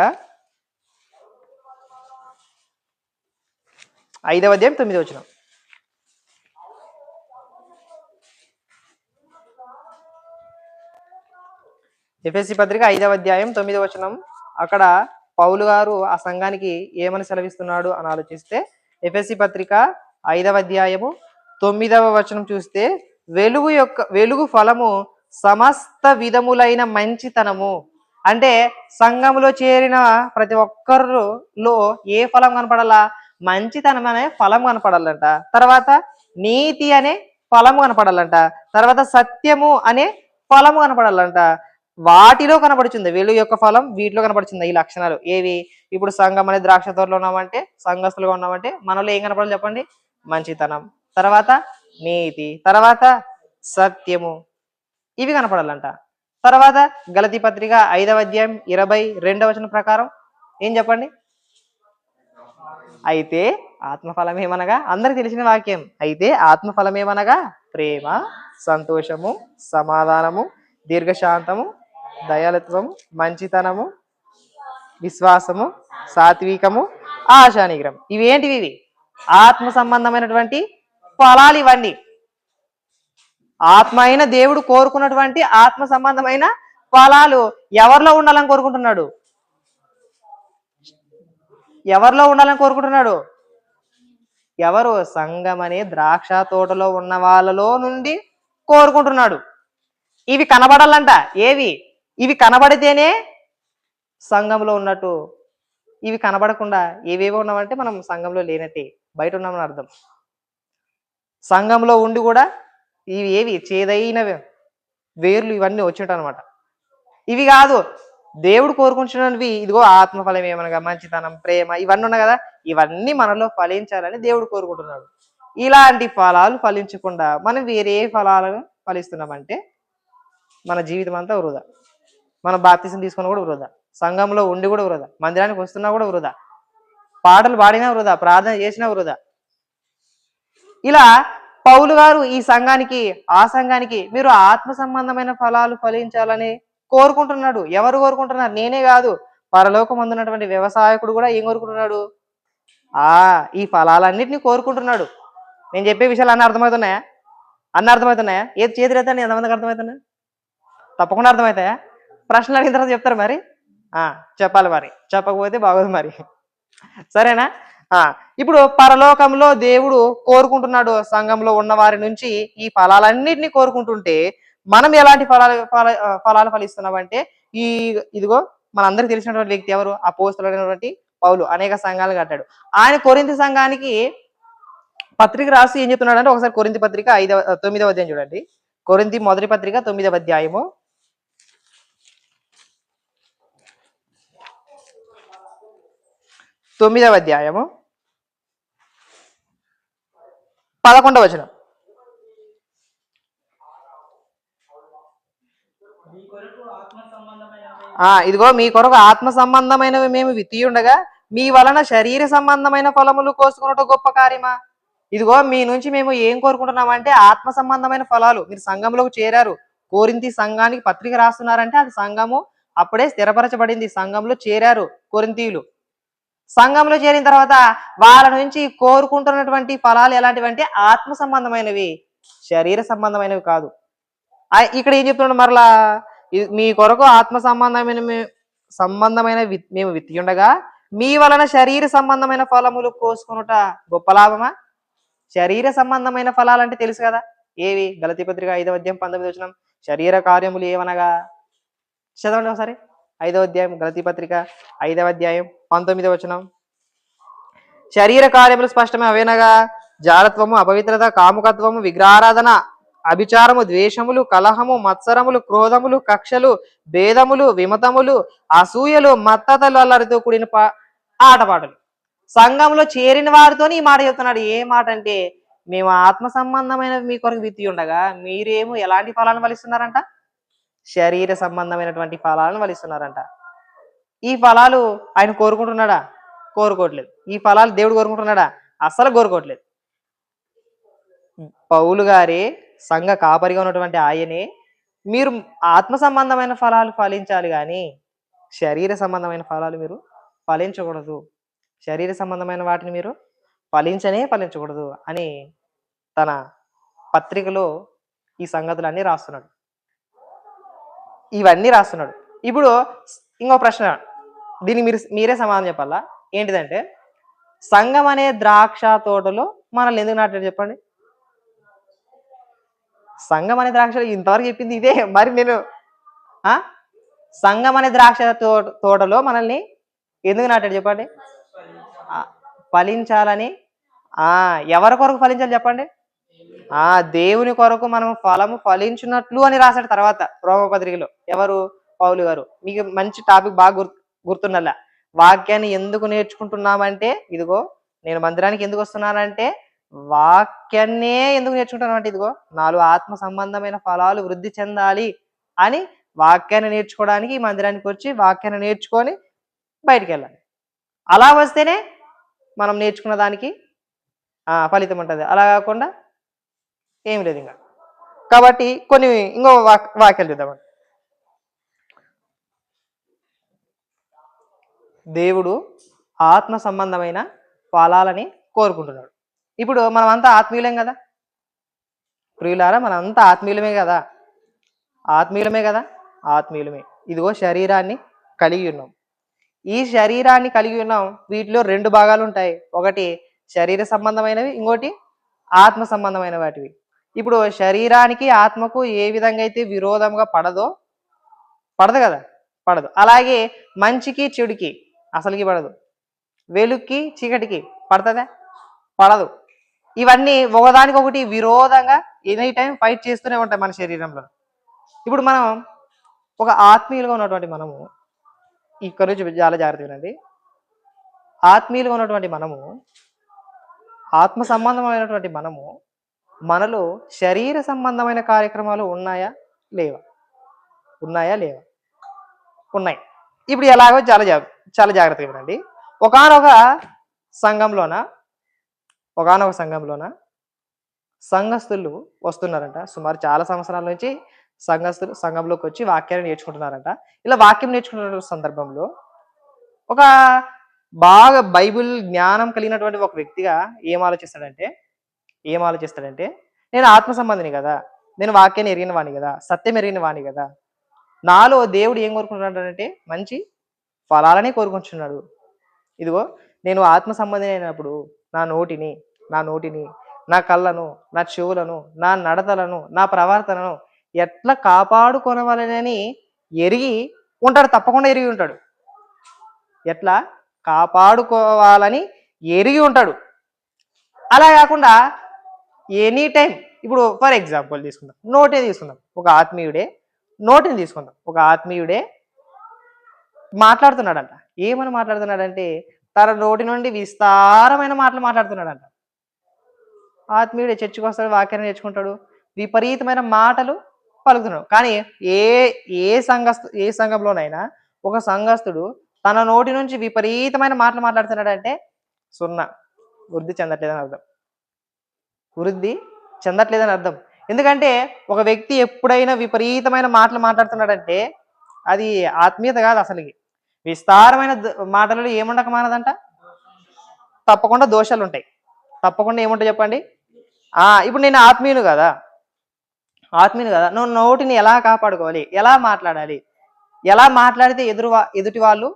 5వ అధ్యాయం 9వ వచనం. ఎఫెసీ పత్రిక 5వ అధ్యాయం 9వ వచనం. అక్కడ పౌలు గారు ఆ సంఘానికి ఏమని సెలవిస్తున్నాడు అని ఆలోచిస్తే, ఎఫెసీ పత్రిక 5వ అధ్యాయము 9వ వచనం చూస్తే, వెలుగు ఫలము సమస్త విధములైన మంచితనము. అంటే సంఘములో చేరిన ప్రతి ఒక్కరిలో ఏ ఫలం కనపడాలా? మంచితనం అనే ఫలం కనపడాలంట. తర్వాత నీతి అనే ఫలము కనపడాలంట. తర్వాత సత్యము అనే ఫలము కనపడాలంట. వాటిలో కనపడుతుంది వీళ్ళు యొక్క ఫలం, వీటిలో కనపడుతుంది ఈ లక్షణాలు ఏవి? ఇప్పుడు సంఘం అనే ద్రాక్ష తోటలో ఉన్నామంటే, సంఘస్థులుగా ఉన్నామంటే మనలో ఏం కనపడాలి చెప్పండి? మంచితనం, తర్వాత నీతి, తర్వాత సత్యము, ఇవి కనపడాలంట. తర్వాత గలతీ పత్రిక 5వ అధ్యాయం 22వ వచనం ప్రకారం ఏం చెప్పండి? అయితే ఆత్మఫలం ఏమనగా, అందరికి తెలిసిన వాక్యం, అయితే ఆత్మఫలం ఏమనగా ప్రేమ, సంతోషము, సమాధానము, దీర్ఘశాంతము, దయాళత్వము, మంచితనము, విశ్వాసము, సాత్వికము, ఆశానిగ్రహం. ఇవేంటివి? ఇవి ఆత్మ సంబంధమైనటువంటి ఫలాలు ఇవన్నీ. ఆత్మ అయిన దేవుడు కోరుకున్నటువంటి ఆత్మ సంబంధమైన ఫలాలు ఎవరిలో ఉండాలని కోరుకుంటున్నాడు? ఎవరిలో ఉండాలని కోరుకుంటున్నాడు? ఎవరు? సంఘం అనే ద్రాక్ష తోటలో ఉన్న వాళ్ళలో నుండి కోరుకుంటున్నాడు. ఇవి కనబడాలంట. ఏవి? ఇవి కనబడితేనే సంఘంలో ఉన్నట్టు. ఇవి కనబడకుండా ఏవేవో ఉన్నామంటే మనం సంఘంలో లేనట్టే, బయట ఉన్నామని అర్థం. సంఘంలో ఉండి కూడా ఇవి ఏవి? చేదైన వేర్లు ఇవన్నీ వచ్చింటాయి అనమాట. ఇవి కాదు దేవుడు కోరుకుంటున్నవి. ఇదిగో ఆత్మఫలం ఏమనగా మంచితనం, ప్రేమ, ఇవన్నీ ఉన్నాయి కదా, ఇవన్నీ మనలో ఫలించాలని దేవుడు కోరుకుంటున్నాడు. ఇలాంటి ఫలాలు ఫలించకుండా మనం వేరే ఫలాలను ఫలిస్తున్నామంటే మన జీవితం అంతా వృధా. మన బాప్తిసం తీసుకున్నా కూడా వృధా, సంఘంలో ఉండి కూడా వృధా, మందిరానికి వస్తున్నా కూడా వృధా, పాటలు పాడినా వృధా, ప్రార్థన చేసినా వృధా. ఇలా పౌలు గారు ఈ సంఘానికి, ఆ సంఘానికి మీరు ఆత్మ సంబంధమైన ఫలాలు ఫలించాలని కోరుకుంటున్నాడు. ఎవరు కోరుకుంటున్నారు? నేనే కాదు, పరలోకం అందున్నటువంటి వ్యవసాయకుడు కూడా ఏం కోరుకుంటున్నాడు? ఈ ఫలాలన్నింటినీ కోరుకుంటున్నాడు. నేను చెప్పే విషయాలు అన్నీ అర్థమవుతున్నాయా? ఏది చేతులెత్తండి, ఎంతమందికి అర్థమవుతున్నాయా? తప్పకుండా అర్థమవుతాయా? ప్రశ్నలు అడిగిన తర్వాత చెప్తారు మరి. చెప్పాలి మరి, చెప్పకపోతే బాగోదు మరి. సరేనా? ఇప్పుడు పరలోకంలో దేవుడు కోరుకుంటున్నాడు సంఘంలో ఉన్న వారి నుంచి ఈ ఫలాలన్నింటినీ కోరుకుంటుంటే మనం ఎలాంటి ఫలాలు ఫలిస్తున్నామంటే ఇదిగో మనందరికి తెలిసినటువంటి వ్యక్తి ఎవరు? అపోస్తలుడైనటువంటి పౌలు అనేక సంఘాలు కట్టాడు. ఆయన కొరింథీ సంఘానికి పత్రిక రాసి ఏం చెప్తున్నాడు అంటే, ఒకసారి కొరింథీ పత్రిక 9వ అధ్యాయం చూడండి. కొరింథీ మొదటి పత్రిక 9వ అధ్యాయము 9వ అధ్యాయము 11వ వచనం. ఇదిగో మీ కొరకు ఆత్మ సంబంధమైనవి మేము విత్తియుండగా మీ వలన శరీర సంబంధమైన ఫలములు కోసుకున్నట్టు గొప్ప కార్యమా? ఇదిగో మీ నుంచి మేము ఏం కోరుకుంటున్నామంటే ఆత్మ సంబంధమైన ఫలాలు. మీరు సంఘంలోకి చేరారు, కొరింథీ సంఘానికి పత్రిక రాస్తున్నారంటే అది సంఘము అప్పుడే స్థిరపరచబడింది, సంఘంలో చేరారు కొరింథీయులు. సంఘంలో చేరిన తర్వాత వాళ్ళ నుంచి కోరుకుంటున్నటువంటి ఫలాలు ఎలాంటివంటే ఆత్మ సంబంధమైనవి, శరీర సంబంధమైనవి కాదు. ఇక్కడ ఏం చెప్తున్నాడు మరలా? మీ కొరకు ఆత్మ సంబంధమైన మేము విత్తి ఉండగా మీ వలన శరీర సంబంధమైన ఫలములు కోసుకునుట గొప్ప లాభమా? శరీర సంబంధమైన ఫలాలంటే తెలుసు కదా ఏవి? గలతీ పత్రిక 5వ అధ్యాయం 19వ వచనం. శరీర కార్యములు ఏమనగా, చదవండి ఒకసారి. 5వ అధ్యాయం గలతీ పత్రిక 5వ అధ్యాయం 19వ వచనం. శరీర కార్యములు స్పష్టమే అవేనగా జారత్వము, అపవిత్రత, కాముకత్వము, విగ్రహారాధన, అభిచారము, ద్వేషములు, కలహము, మత్సరములు, క్రోధములు, కక్షలు, భేదములు, విమతములు, అసూయలు, మత్తతలు, అల్లరితో కూడిన ఆటపాటలు. సంఘంలో చేరిన వారితో ఈ మాట చెప్తున్నాడు. ఏ మాట అంటే, మేము ఆత్మ సంబంధమైన మీ కొరకు విత్తి ఉండగా మీరేమో ఎలాంటి ఫలాలను ఫలిస్తున్నారంట? శరీర సంబంధమైనటువంటి ఫలాలను ఫలిస్తున్నారంట. ఈ ఫలాలు ఆయన కోరుకుంటున్నాడా? కోరుకోవట్లేదు. ఈ ఫలాలు దేవుడు కోరుకుంటున్నాడా? అస్సలు కోరుకోవట్లేదు. పౌలు గారే సంఘ కాపరిగా ఉన్నటువంటి ఆయనే మీరు ఆత్మ సంబంధమైన ఫలాలు ఫలించాలి కానీ శరీర సంబంధమైన ఫలాలు మీరు ఫలించకూడదు, శరీర సంబంధమైన వాటిని మీరు ఫలించకూడదు అని తన పత్రికలో ఈ సంగతులన్నీ రాస్తున్నాడు, ఇవన్నీ రాస్తున్నాడు. ఇప్పుడు ఇంకో ప్రశ్న, దీనికి మీరే సమాధానం చెప్పాలా. ఏంటిదంటే, సంఘం అనే ద్రాక్ష తోటలో మనల్ని ఎందుకు నాటాడు చెప్పండి? సంఘం అనే ద్రాక్ష ఇంతవరకు చెప్పింది ఇదే. మరి నేను ఆ సంఘం అనే ద్రాక్ష తోటలో మనల్ని ఎందుకు నాటాడు చెప్పండి? ఆ, ఫలించాలని. ఆ ఎవరి కొరకు ఫలించాలి చెప్పండి? దేవుని కొరకు మనం ఫలము ఫలించినట్లు అని రాశాడు తర్వాత రోమపత్రికలో. ఎవరు? పౌలు గారు. మీకు మంచి టాపిక్ బాగా గుర్తున్నలా. వాక్యాన్ని ఎందుకు నేర్చుకుంటున్నామంటే, ఇదిగో నేను మందిరానికి ఎందుకు వస్తున్నానంటే వాక్యాన్నే ఎందుకు నేర్చుకుంటానంటే, ఇదిగో నాలో ఆత్మ సంబంధమైన ఫలాలు వృద్ధి చెందాలి అని వాక్యాన్ని నేర్చుకోవడానికి ఈ మందిరానికి వచ్చి వాక్యాన్ని నేర్చుకొని బయటికి వెళ్ళాలి. అలా వస్తేనే మనం నేర్చుకున్న దానికి ఫలితం ఉంటుంది. అలా కాకుండా ఏం లేదు ఇంకా. కాబట్టి కొన్ని ఇంకో వాక్యాలు చూద్దామండి. దేవుడు ఆత్మ సంబంధమైన ఫలాలని కోరుకుంటున్నాడు. ఇప్పుడు మనమంతా ఆత్మీయులేం కదా ప్రియులారా, మనంతా ఆత్మీయులమే కదా ఆత్మీయులమే. ఇదిగో శరీరాన్ని కలిగి ఉన్నాం. ఈ శరీరాన్ని కలిగి ఉన్నాం. వీటిలో రెండు భాగాలు ఉంటాయి. ఒకటి శరీర సంబంధమైనవి, ఇంకోటి ఆత్మ సంబంధమైన వాటివి. ఇప్పుడు శరీరానికి ఆత్మకు ఏ విధంగా అయితే విరోధంగా పడదు కదా, పడదు. అలాగే మంచికి చెడుకి అసలుకి పడదు. వెలుక్కి చీకటికి పడుతుందా? పడదు. ఇవన్నీ ఒకదానికొకటి విరోధంగా ఎనీ టైం ఫైట్ చేస్తూనే ఉంటాయి మన శరీరంలో. ఇప్పుడు మనం ఒక ఆత్మీయులుగా ఉన్నటువంటి మనము ఇక్కడ నుంచి చాలా జాగ్రత్తగా వినండి. ఆత్మీయులుగా ఉన్నటువంటి మనము, ఆత్మ సంబంధమైనటువంటి మనము, మనలో శరీర సంబంధమైన కార్యక్రమాలు ఉన్నాయా లేవా? ఉన్నాయి. ఇప్పుడు ఎలాగో చాలా జాగ్రత్తగా వినండి. ఒకానొక సంఘంలోన సంఘస్థులు వస్తున్నారంట. సుమారు చాలా సంవత్సరాల నుంచి సంఘస్థులు సంఘంలోకి వచ్చి వాక్యాన్ని నేర్చుకుంటున్నారంట. ఇలా వాక్యం నేర్చుకుంటున్న సందర్భంలో ఒక బాగా బైబిల్ జ్ఞానం కలిగినటువంటి ఒక వ్యక్తిగా ఏం ఆలోచిస్తాడంటే నేను ఆత్మ సంబంధిని కదా, నేను వాక్యాన్ని ఎరిగిన వాణి కదా, సత్యం ఎరిగిన వాణి కదా, నాలో దేవుడు ఏం కోరుకుంటున్నాడంటే మంచి ఫలాలని కోరుకుంటున్నాడు. ఇదిగో నేను ఆత్మ సంబంధి అయినప్పుడు నా నోటిని నా కళ్ళను, నా చెవులను, నా నడతలను, నా ప్రవర్తనను ఎట్లా కాపాడుకోవాలని ఎరిగి ఉంటాడు. తప్పకుండా ఎరిగి ఉంటాడు. ఎట్లా కాపాడుకోవాలని ఎరిగి ఉంటాడు. అలా కాకుండా ఎనీ టైం, ఇప్పుడు ఫర్ ఎగ్జాంపుల్ తీసుకుందాం, ఒక ఆత్మీయుడే మాట్లాడుతున్నాడంట. ఏమని మాట్లాడుతున్నాడంటే తన నోటి నుండి విస్తారమైన మాటలు మాట్లాడుతున్నాడంట. ఆత్మీయుడే చర్చికి వస్తాడు, వాక్యాన్ని నేర్చుకుంటాడు, విపరీతమైన మాటలు పలుకుతున్నాడు. కానీ ఏ సంఘంలోనైనా ఒక సంఘస్థుడు తన నోటి నుంచి విపరీతమైన మాటలు మాట్లాడుతున్నాడంటే సున్నా, వృద్ధి చెందట్లేదని అర్థం. ఎందుకంటే ఒక వ్యక్తి ఎప్పుడైనా విపరీతమైన మాటలు మాట్లాడుతున్నాడంటే అది ఆత్మీయత కాదు. అసలుకి విస్తారమైన మాటలలో ఏముండక మానదంట, తప్పకుండా దోషాలు ఉంటాయి. తప్పకుండా ఏముంటాయి చెప్పండి? ఇప్పుడు నేను ఆత్మీయులు కదా, నువ్వు నోటిని ఎలా కాపాడుకోవాలి, ఎలా మాట్లాడాలి, ఎలా మాట్లాడితే ఎదుటి వాళ్ళు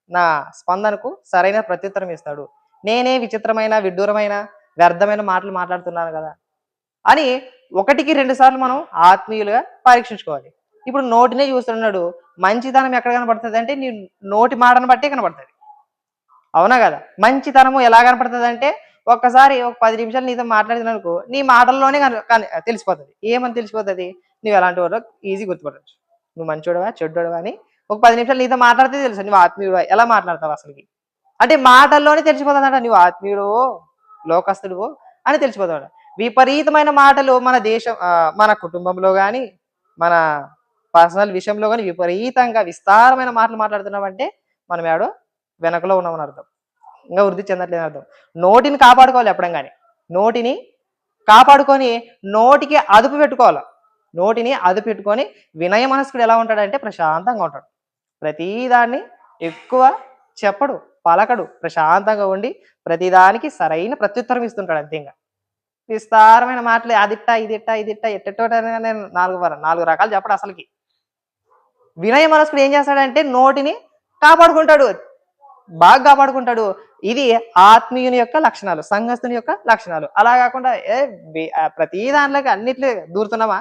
నా స్పందనకు సరైన ప్రత్యుత్తరం ఇస్తాడు, నేనే విచిత్రమైన విడ్డూరమైన వ్యర్థమైన మాటలు మాట్లాడుతున్నాను కదా అని 1-2 సార్లు మనం ఆత్మీయులుగా పరీక్షించుకోవాలి. ఇప్పుడు నోటినే చూస్తున్నాడు, మంచితనం ఎక్కడ కనపడుతుంది అంటే నీ నోటి మాటను బట్టే కనపడుతుంది. అవునా కదా? మంచితనము ఎలా కనపడుతుంది అంటే ఒక్కసారి ఒక 10 నిమిషాలు నీతో మాట్లాడిననుకో నీ మాటల్లోనే తెలిసిపోతుంది. ఏమని తెలిసిపోతుంది? నువ్వు ఎలాంటి వాడో ఈజీ గుర్తుపడవచ్చు. నువ్వు మంచోడవా చెడ్డోడవా అని ఒక 10 నిమిషాలు నీతో మాట్లాడితే తెలుసు నువ్వు ఆత్మీయుడు ఎలా మాట్లాడతావు అసలుకి. అంటే మాటల్లోనే తెలిసిపోతుందట నువ్వు ఆత్మీయుడు లోకస్తుడు అని తెలిసిపోతాడు. విపరీతమైన మాటలు మన కుటుంబంలో కానీ మన పర్సనల్ విషయంలో కానీ విపరీతంగా విస్తారమైన మాటలు మాట్లాడుతున్నామంటే మనం ఏడో వెనకలో ఉన్నామని అర్థం, ఇంకా వృద్ధి చెందట్లేదని అర్థం. నోటిని కాపాడుకోవాలి. ఎప్పుడం కానీ నోటిని కాపాడుకొని నోటికి అదుపు పెట్టుకొని వినయ మనస్కుడు ఎలా ఉంటాడంటే ప్రశాంతంగా ఉంటాడు. ప్రతిదాన్ని ఎక్కువ చెప్పడు, పలకడు, ప్రశాంతంగా ఉండి ప్రతిదానికి సరైన ప్రత్యుత్తరం ఇస్తుంటాడు. అంతేగా విస్తారమైన మాటలు అదిట్టా ఇదిట్టా ఎట్టెట్టో 4 రకాలు చెప్పడు. అసలుకి వినయ మనస్కుడు ఏం చేస్తాడంటే నోటిని బాగా కాపాడుకుంటాడు. ఇది ఆత్మీయుని యొక్క లక్షణాలు, సంఘస్థుని యొక్క లక్షణాలు. అలా కాకుండా ప్రతి దాంట్లోకి అన్నిట్లో దూరుతున్నామా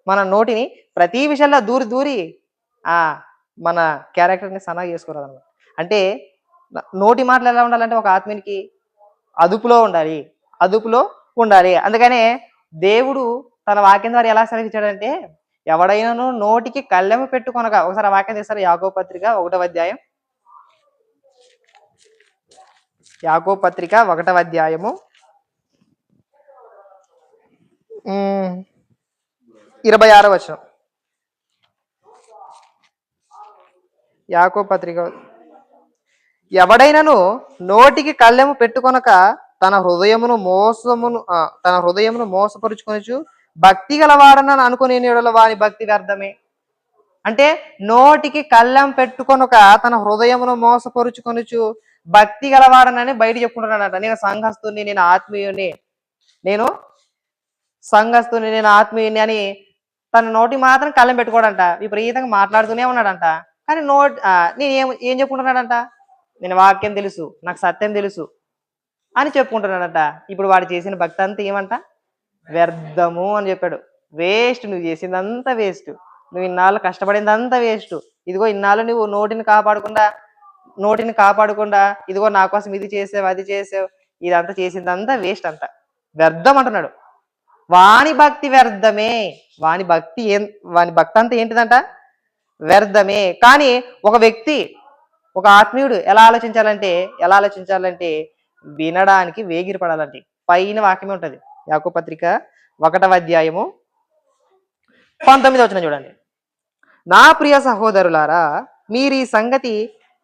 మన నోటిని ప్రతి విషయంలో దూరి దూరి ఆ మన క్యారెక్టర్ని సన్నగా చేసుకోరాదు అనమాట. అంటే నోటి మాటలు ఎలా ఉండాలంటే ఒక ఆత్మీయునికి అదుపులో ఉండాలి, అదుపులో ఉండాలి. అందుకనే దేవుడు తన వాక్యం ద్వారా ఎలా సెలవిచ్చాడంటే, ఎవడైనాను నోటికి కళ్ళెము పెట్టుకొనగా, ఒకసారి ఆ వాక్యం తీస్తారు, యాకోబు పత్రిక 1వ అధ్యాయం, యాకోబు పత్రిక 1వ అధ్యాయము 26వ వచనం. యాకోబు పత్రిక, ఎవడైనను నోటికి కళ్ళెము పెట్టుకొనక తన హృదయమును మోసపరుచుకొనుచు భక్తి గలవాడనని అనుకునే వాని భక్తి వ్యర్థమే. అంటే నోటికి కళ్ళెం పెట్టుకొనక తన హృదయమును మోసపరుచుకొనుచు భక్తి గలవాడనని బయట చెప్పుకుంటున్నాడంట. నేను సంఘస్థుని, నేను ఆత్మీయుని, నేను సంఘస్థుని, నేను ఆత్మీయుని అని తన నోటి మాత్రం కళ్ళెం పెట్టుకోడంట. విపరీతంగా మాట్లాడుతూనే ఉన్నాడంట. కానీ నేను ఏం చెప్పుకుంటున్నాడంట, నేను వాక్యం తెలుసు, నాకు సత్యం తెలుసు అని చెప్పుకుంటున్నాడంట. ఇప్పుడు వాడు చేసిన భక్తి అంతా ఏమంట, వ్యర్థము అని చెప్పాడు. వేస్ట్, నువ్వు చేసిందంతా వేస్ట్, నువ్వు ఇన్నాళ్ళు కష్టపడిందంతా వేస్ట్. ఇదిగో ఇన్నాళ్ళు నువ్వు నోటిని కాపాడకుండా ఇదిగో నా కోసం ఇది చేసావు, అది చేసావు, ఇదంతా చేసిందంతా వేస్ట్, అంతా వ్యర్థం అంటున్నాడు. వాని భక్తి వ్యర్థమే. వాని భక్తి అంతా ఏంటిదంట, వ్యర్థమే. కానీ ఒక వ్యక్తి, ఒక ఆత్మీయుడు ఎలా ఆలోచించాలంటే వినడానికి వేగిరపడాలంటే పైన వాక్యమే ఉంటుంది. యాకోబు పత్రిక 1వ అధ్యాయము 19వ వచనం చూడండి. నా ప్రియ సహోదరులారా, మీరు ఈ సంగతి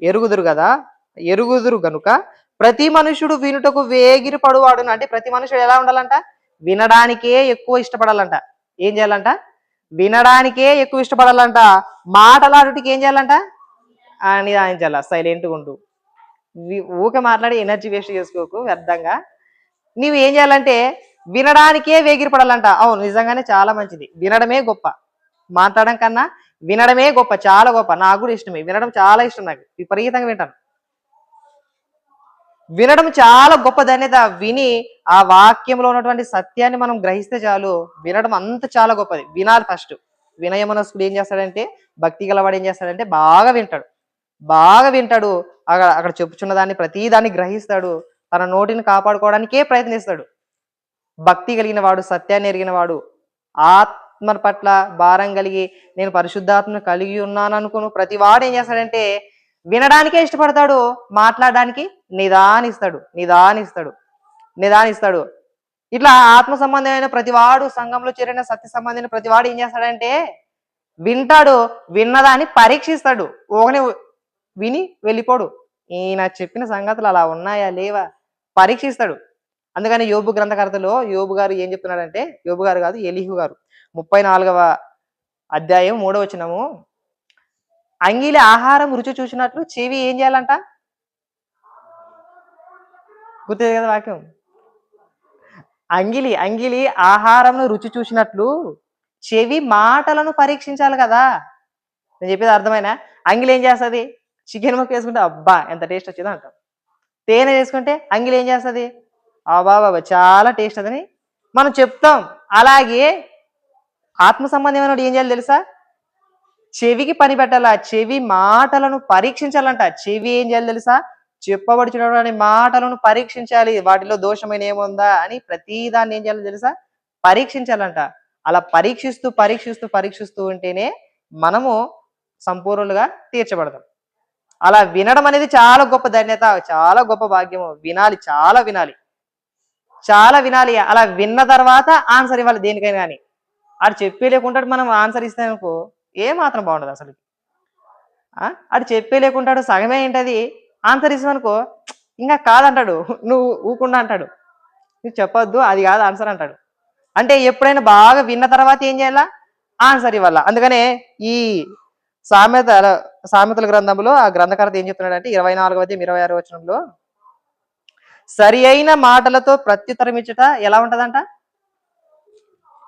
ఎరుగుదురు గనుక ప్రతి మనుషుడు వినుటకు వేగిరపడువాడును. అంటే ప్రతి మనుషుడు ఎలా ఉండాలంట, వినడానికే ఎక్కువ ఇష్టపడాలంట. ఏం చేయాలంట, వినడానికే ఎక్కువ ఇష్టపడాలంట. మాటలాడుటికి ఏం చేయాలంట, నిదానించాల, సైలెంట్గా ఉండు. ఊకే మాట్లాడి ఎనర్జీ వేస్ట్ చేసుకోకు వ్యర్థంగా. నీవు ఏం చేయాలంటే వినడానికే వేగిరపడాలంట. అవును, నిజంగానే చాలా మంచిది, వినడమే గొప్ప, మాట్లాడడం కన్నా వినడమే గొప్ప, చాలా గొప్ప. నాకు కూడా ఇష్టమే, వినడం చాలా ఇష్టం, నాకు విపరీతంగా వింటాను. వినడం చాలా గొప్ప ధన్యత. విని ఆ వాక్యంలో ఉన్నటువంటి సత్యాన్ని మనం గ్రహిస్తే చాలు, వినడం అంత చాలా గొప్పది. వినాలి ఫస్ట్. వినయ మనస్కుడు ఏం చేస్తాడంటే, భక్తి గలవాడు ఏం చేస్తాడంటే బాగా వింటాడు. అక్కడ చెప్పుచున్న దాన్ని ప్రతి దాన్ని గ్రహిస్తాడు, తన నోటిని కాపాడుకోవడానికే ప్రయత్నిస్తాడు. భక్తి కలిగిన వాడు, సత్యాన్ని ఎరిగిన వాడు, ఆత్మ పట్ల భారం కలిగి నేను పరిశుద్ధాత్మను కలిగి ఉన్నాను అనుకుని ప్రతి వాడు ఏం చేస్తాడంటే వినడానికే ఇష్టపడతాడు, మాట్లాడడానికి నిదానిస్తాడు. ఇట్లా ఆత్మ సంబంధమైన ప్రతివాడు, సంఘంలో చేరిన సత్య సంబంధమైన ప్రతివాడు ఏం చేస్తాడంటే వింటాడు, విన్నదాన్ని పరీక్షిస్తాడు. ఓగనే విని వెళ్ళిపోడు. ఈయన చెప్పిన సంగతులు అలా ఉన్నాయా లేవా పరీక్షిస్తాడు. అందుకని యోబు గ్రంథకర్తలో యోబు గారు ఏం చెప్తున్నాడంటే, యోబు గారు కాదు, ఎలీహు గారు 34వ అధ్యాయం 3వ వచనము, అంగిలి ఆహారం రుచి చూసినట్లు చెవి ఏం చేయాలంట, గుర్తుంది కదా వాక్యం. అంగిలి ఆహారంను రుచి చూసినట్లు చెవి మాటలను పరీక్షించాలి కదా. నేను చెప్పేది అర్థమైనా? అంగిలి ఏం చేస్తుంది, చికెన్ ముక్క వేసుకుంటే అబ్బా ఎంత టేస్ట్ వచ్చిందో అంటాం. తేనె వేసుకుంటే అంగిలి ఏం చేస్తుంది, బాబా చాలా టేస్ట్ అదని మనం చెప్తాం. అలాగే ఆత్మ సంబంధమైన ఏం చేయాలి తెలుసా, చెవికి పని పెట్టాల, చెవి మాటలను పరీక్షించాలంట. చెవి ఏం చేయాలి తెలుసా, చెప్పబడుచున్నటువంటి మాటలను పరీక్షించాలి, వాటిలో దోషమైన ఏముందా అని ప్రతి దాన్ని ఏం చేయాలి తెలుసా, పరీక్షించాలంట. అలా పరీక్షిస్తూ ఉంటేనే మనము సంపూర్ణులుగా తీర్చబడతాం. అలా వినడం అనేది చాలా గొప్ప ధన్యత, చాలా గొప్ప భాగ్యము. చాలా వినాలి. అలా విన్న తర్వాత ఆన్సర్ ఇవ్వాలి దేనికైనా. కానీ ఆడు చెప్పేలేకుంటాడు, మనం ఆన్సర్ ఇస్తామనుకో ఏమాత్రం బాగుండదు అసలు. ఆడు చెప్పేలేకుంటాడు, సగమే ఏంటది ఆన్సర్ ఇస్తామనుకో ఇంకా కాదంటాడు, నువ్వు ఊకుండా అంటాడు, నువ్వు చెప్పొద్దు, అది కాదు ఆన్సర్ అంటాడు. ఎప్పుడైనా బాగా విన్న తర్వాత ఏం చేయాలా, ఆన్సర్ ఇవ్వాలా. అందుకనే ఈ సామెతల గ్రంథంలో ఆ గ్రంథకర్త ఏం చెప్తున్నాడంటే 24వ అధ్యాయం 26వ వచనంలో, సరి అయిన మాటలతో ప్రత్యుత్తరం ఇచ్చుట ఎలా ఉంటదంట.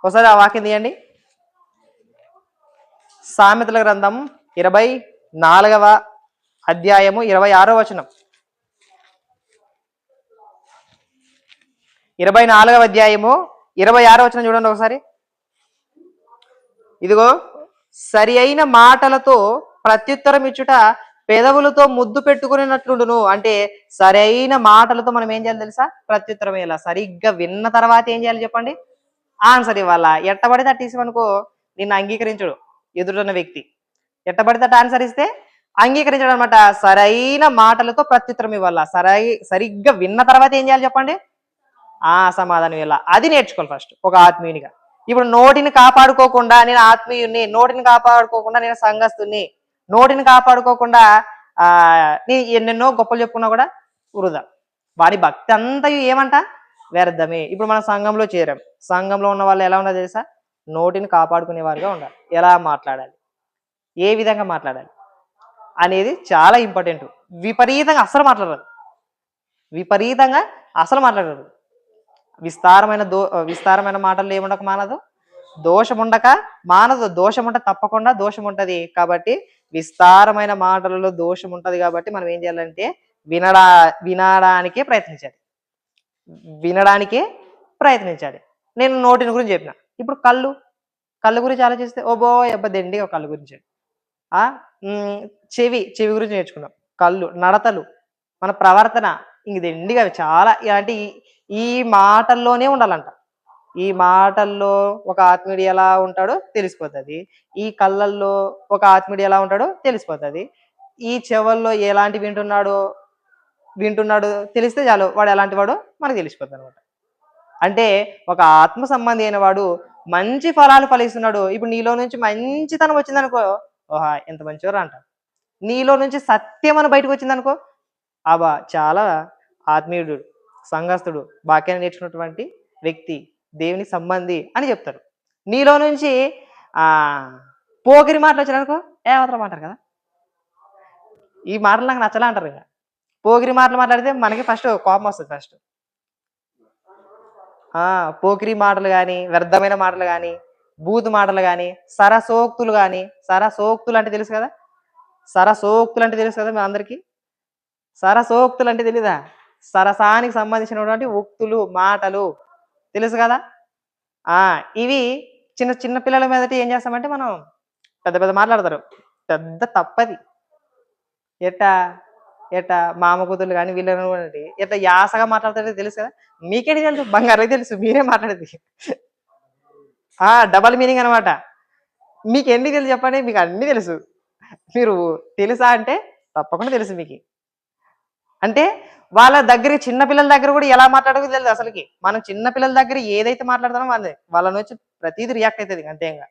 ఒకసారి ఆ వాక్యం తీయండి. సామెతల గ్రంథం 24వ అధ్యాయము 26వ వచనం. 24వ అధ్యాయము 26వ వచనం చూడండి ఒకసారి. ఇదిగో సరి అయిన మాటలతో ప్రత్యుత్తరం ఇచ్చుట పెదవులతో ముద్దు పెట్టుకునేటట్లుండును. అంటే సరైన మాటలతో మనం ఏం చేయాలి తెలుసా? ప్రత్యుత్తరం ఇలా సరిగ్గా విన్న తర్వాత ఏం చేయాలి చెప్పండి? ఆన్సర్ ఇవ్వాలా. ఎట్టబడితే అట్ట ఇస్తామనుకో నిన్ను అంగీకరించడు ఎదురున్న వ్యక్తి. ఎట్టబడితే అట్ట ఆన్సర్ ఇస్తే అంగీకరించడం అనమాట. సరైన మాటలతో ప్రత్యుత్తరం ఇవ్వాలా. సరిగ్గా విన్న తర్వాత ఏం చేయాలి చెప్పండి? సమాధానం ఇలా. అది నేర్చుకోవాలి ఫస్ట్ ఒక ఆత్మీయునిగా. ఇప్పుడు నోటిని కాపాడుకోకుండా నేను ఆత్మీయుని, నోటిని కాపాడుకోకుండా నేను సంఘస్థుని, నోటిని కాపాడుకోకుండా నేను ఎన్నెన్నో గొప్పలు చెప్పుకున్నా కూడా వృధా. వాడి భక్తి అంతయు ఏమంట? వ్యర్థమే. ఇప్పుడు మన సంఘంలో చేరాం. సంఘంలో ఉన్న వాళ్ళు ఎలా ఉండాలి తెలుసా? నోటిని కాపాడుకునే వారిగా ఉండాలి. ఎలా మాట్లాడాలి, ఏ విధంగా మాట్లాడాలి అనేది చాలా ఇంపార్టెంట్. విపరీతంగా అస్సలు మాట్లాడరు. విపరీతంగా అసలు మాట్లాడరు. విస్తారమైన మాటల్లో ఏముండక మానదు, దోషం ఉండక మానదు. దోషం ఉంటే తప్పకుండా దోషం ఉంటది. కాబట్టి విస్తారమైన మాటలలో దోషం ఉంటది. కాబట్టి మనం ఏం చేయాలంటే వినడానికే ప్రయత్నించాలి. వినడానికే ప్రయత్నించాలి. నేను నోటిని గురించి చెప్పిన. ఇప్పుడు కళ్ళు గురించి ఆలోచిస్తే ఓబో అబ్బా దండిగా కళ్ళు గురించి. చెవి గురించి నేర్చుకున్నాం. కళ్ళు, నడతలు, మన ప్రవర్తన ఇంక దండిగా చాలా ఇలాంటి ఈ మాటల్లోనే ఉండాలంట. ఈ మాటల్లో ఒక ఆత్మీయుడు ఎలా ఉంటాడో తెలిసిపోతుంది. ఈ కళ్ళల్లో ఒక ఆత్మీయుడు ఎలా ఉంటాడో తెలిసిపోతుంది. ఈ చెవుల్లో ఎలాంటి వింటున్నాడు తెలిస్తే చాలు వాడు ఎలాంటి వాడో మనకు తెలిసిపోతుంది అనమాట. అంటే ఒక ఆత్మ సంబంధి అయిన వాడు మంచి ఫలాలు ఫలిస్తున్నాడు. ఇప్పుడు నీలో నుంచి మంచితనం వచ్చిందనుకో, ఓహా ఎంత మంచివారు అంట. నీలో నుంచి సత్యం అని బయటకు వచ్చిందనుకో, అబా చాలా ఆత్మీయుడు, సంఘస్థుడు, వాక్యాన్ని నేర్చుకున్నటువంటి వ్యక్తి, దేవుని సంబంధి అని చెప్తారు. నీలో నుంచి పోకిరి మాటలు వచ్చినానుకో అవతల అంటారు కదా. ఈ మాటలు నాకు నచ్చలే అంటారు. ఇంకా పోకిరి మాటలు మాట్లాడితే మనకి ఫస్ట్ కోపం వస్తుంది. ఫస్ట్ పోకిరి మాటలు కానీ, వ్యర్థమైన మాటలు కానీ, బూతు మాటలు కానీ, సరసోక్తులు కానీ. సరసోక్తులు అంటే తెలుసు కదా? సరసోక్తులు అంటే తెలుసు కదా మీ అందరికీ? సరసోక్తులు అంటే తెలీదా? సరసానికి సంబంధించినటువంటి ఉక్తులు, మాటలు తెలుసు కదా? ఇవి చిన్న చిన్న పిల్లల మీదటి ఏం చేస్తామంటే మనం పెద్ద మాట్లాడతారు. పెద్ద తప్పది. ఎట్టా మామ కూతుర్లు కానీ వీళ్ళని ఎట్లా యాసగా మాట్లాడతారో తెలుసు కదా? మీకేంటి తెలుసు? బంగారు తెలుసు, మీరే మాట్లాడేది. డబల్ మీనింగ్ అనమాట. మీకు ఎన్ని తెలుసు చెప్పండి? మీకు అన్ని తెలుసు. మీరు తెలుసా అంటే తప్పకుండా తెలుసు మీకు. అంటే వాళ్ళ దగ్గర చిన్నపిల్లల దగ్గర కూడా ఎలా మాట్లాడకో తెలియదు అసలుకి. మనం చిన్నపిల్లల దగ్గర ఏదైతే మాట్లాడతామో వాళ్ళ నుంచి ప్రతిదీ రియాక్ట్ అవుతుంది. అంతే ఇంకా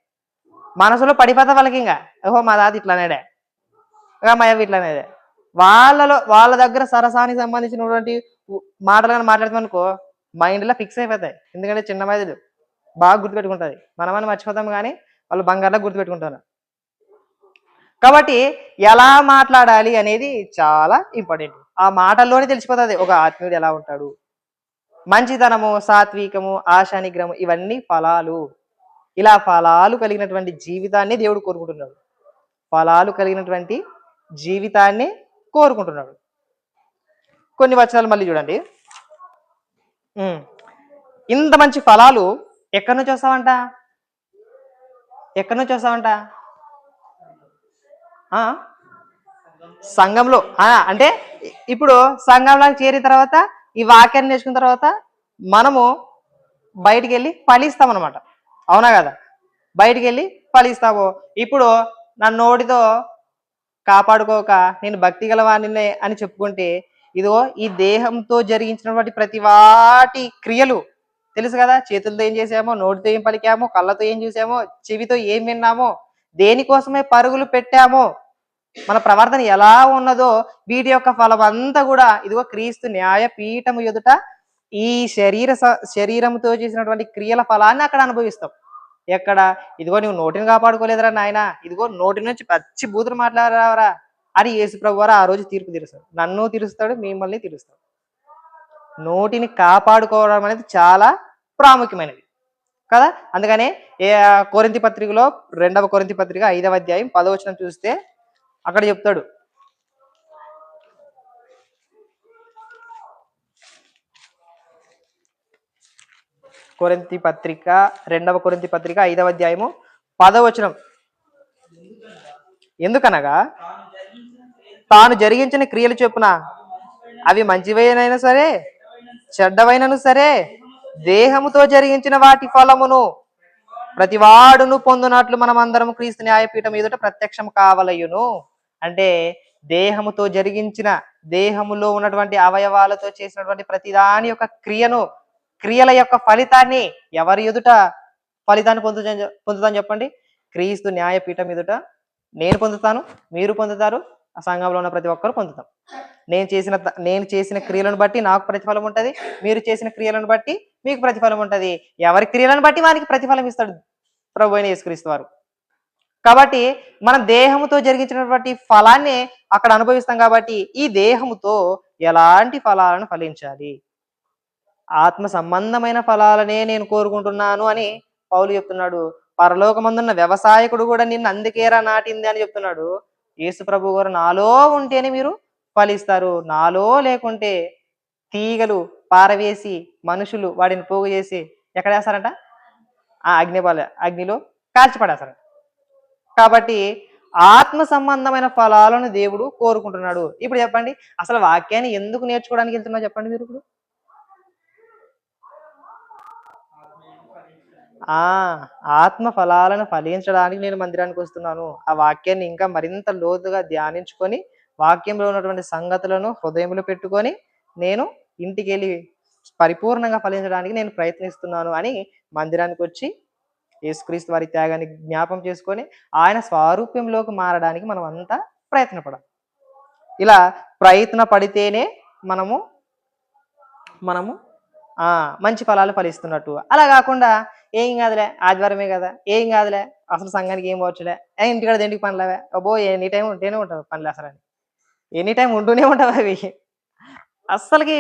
మనసులో పడిపోతా వాళ్ళకి. ఇంకా ఓహో మా దాది ఇట్లానేడే, మా అవ్వ ఇట్లానేదే. వాళ్ళ దగ్గర సరసానికి సంబంధించినటువంటి మాటలు కానీ మాట్లాడతామనుకో మైండ్లో ఫిక్స్ అయిపోతాయి. ఎందుకంటే చిన్న మెదడు బాగా గుర్తుపెట్టుకుంటుంది. మనమని మర్చిపోతాం కానీ వాళ్ళు బంగారులో గుర్తుపెట్టుకుంటారు. కాబట్టి ఎలా మాట్లాడాలి అనేది చాలా ఇంపార్టెంట్. ఆ మాటల్లోనే తెలిసిపోతుంది ఒక ఆత్మీయుడు ఎలా ఉంటాడు. మంచితనము, సాత్వికము, ఆశా నిగ్రహము ఇవన్నీ ఫలాలు. ఇలా ఫలాలు కలిగినటువంటి జీవితాన్ని దేవుడు కోరుకుంటున్నాడు. ఫలాలు కలిగినటువంటి జీవితాన్ని కోరుకుంటున్నాడు. కొన్ని వచనాలు మళ్ళీ చూడండి. ఇంత మంచి ఫలాలు ఎక్కడి నుంచి వస్తావంట? సంఘంలో. అంటే ఇప్పుడు సంఘంలోకి చేరిన తర్వాత ఈ వాక్యాన్ని నేర్చుకున్న తర్వాత మనము బయటికి వెళ్ళి ఫలిస్తాం అనమాట. అవునా కదా? బయటికి వెళ్ళి ఫలిస్తాము. ఇప్పుడు నా నోటితో కాపాడుకోక నేను భక్తి గలవాణినే అని చెప్పుకుంటే ఇదిగో ఈ దేహంతో జరిగించినటువంటి ప్రతి వాటి క్రియలు తెలుసు కదా? చేతులతో ఏం చేసామో, నోటితో ఏం పలికామో, కళ్ళతో ఏం చూసామో, చెవితో ఏం విన్నామో, దేనికోసమే పరుగులు పెట్టామో, మన ప్రవర్తన ఎలా ఉన్నదో వీటి యొక్క ఫలం అంతా కూడా ఇదిగో క్రీస్తు న్యాయపీఠము ఎదుట ఈ శరీరంతో చేసినటువంటి క్రియల ఫలాన్ని అక్కడ అనుభవిస్తాం. ఎక్కడ? ఇదిగో నువ్వు నోటిని కాపాడుకోలేదురా నాయన, ఇదిగో నోటి నుంచి పచ్చి బూతులు మాట్లాడరావరా అని యేసు ప్రభు వారు ఆ రోజు తీర్పు తీరుస్తాడు. నన్ను తీరుస్తాడు, మిమ్మల్ని తీరుస్తాడు. నోటిని కాపాడుకోవడం అనేది చాలా ప్రాముఖ్యమైనది కదా. అందుకనే కొరింథీ పత్రికలో 2వ కొరింథీ పత్రిక 5వ అధ్యాయం 10వ వచనం చూస్తే అక్కడ చెప్తాడు. కొరింథీ పత్రిక 2వ కొరింథీ పత్రిక 5వ అధ్యాయము 10వ వచనం. ఎందుకనగా తాను జరిగించిన క్రియలు చొప్పున అవి మంచివైనైనా సరే చెడ్డవైనను సరే దేహముతో జరిగించిన వాటి ఫలమును ప్రతివాడును పొందునట్లు మనం అందరం క్రీస్తు న్యాయపీఠం ఎదుట ప్రత్యక్షం కావలయును. అంటే దేహముతో జరిగించిన, దేహములో ఉన్నటువంటి అవయవాలతో చేసినటువంటి ప్రతిదాని యొక్క క్రియల యొక్క ఫలితాన్ని ఎవరి ఎదుట ఫలితాన్ని పొందుతాను చెప్పండి? క్రీస్తు న్యాయపీఠం ఎదుట నేను పొందుతాను, మీరు పొందుతారు, ఆ సంఘంలో ఉన్న ప్రతి ఒక్కరు పొందుతాం. నేను చేసిన క్రియలను బట్టి నాకు ప్రతిఫలం ఉంటుంది, మీరు చేసిన క్రియలను బట్టి మీకు ప్రతిఫలం ఉంటుంది. ఎవరి క్రియలను బట్టి వారికి ప్రతిఫలం ఇస్తాడు ప్రభు అయిన యేసుక్రీస్తు వారు. కాబట్టి మనం దేహముతో జరిగించినటువంటి ఫలాన్ని అక్కడ అనుభవిస్తాం. కాబట్టి ఈ దేహముతో ఎలాంటి ఫలాలను ఫలించాలి? ఆత్మ సంబంధమైన ఫలాలనే నేను కోరుకుంటున్నాను అని పౌలు చెప్తున్నాడు. పరలోకమందున్న వ్యవసాయకుడు కూడా నిన్ను అందుకేరా నాటింది అని చెప్తున్నాడు. యేసు ప్రభు గారు నాలో ఉంటేనే మీరు ఫలిస్తారు, నాలో లేకుంటే తీగలు పారవేసి మనుషులు వాడిని పోగు చేసి ఎక్కడ వేస్తారంట? ఆ అగ్నిలో కాల్చిపడేస్తారంట. కాబట్టి ఆత్మ సంబంధమైన ఫలాలను దేవుడు కోరుకుంటున్నాడు. ఇప్పుడు చెప్పండి, అసలు వాక్యాన్ని ఎందుకు నేర్చుకోవడానికి వెళ్తున్నా చెప్పండి మీరు? ఇప్పుడు ఆత్మ ఫలాలను ఫలించడానికి నేను మందిరానికి వస్తున్నాను. ఆ వాక్యాన్ని ఇంకా మరింత లోతుగా ధ్యానించుకొని వాక్యంలో ఉన్నటువంటి సంగతులను హృదయంలో పెట్టుకొని నేను ఇంటికి వెళ్ళి పరిపూర్ణంగా ఫలించడానికి నేను ప్రయత్నిస్తున్నాను అని మందిరానికి వచ్చి యేసుక్రీస్తు వారి త్యాగాన్ని జ్ఞాపం చేసుకొని ఆయన స్వారూప్యంలోకి మారడానికి మనం అంతా ప్రయత్నపడాలి. ఇలా ప్రయత్న పడితేనే మనము మంచి ఫలాలు ఫలిస్తున్నట్టు. అలా కాకుండా ఏం కాదులే, ఆదివారమే కదా, ఏం కాదులే, అసలు సంఘానికి ఏం పోవచ్చులే, ఇంటికాడ దేంటికి పనులవే, అబ్బో ఎనీ టైం ఉంటూనే ఉంటావు పనులు, అసలు అని ఎనీ టైం ఉంటూనే ఉంటావు అవి. అస్సలకి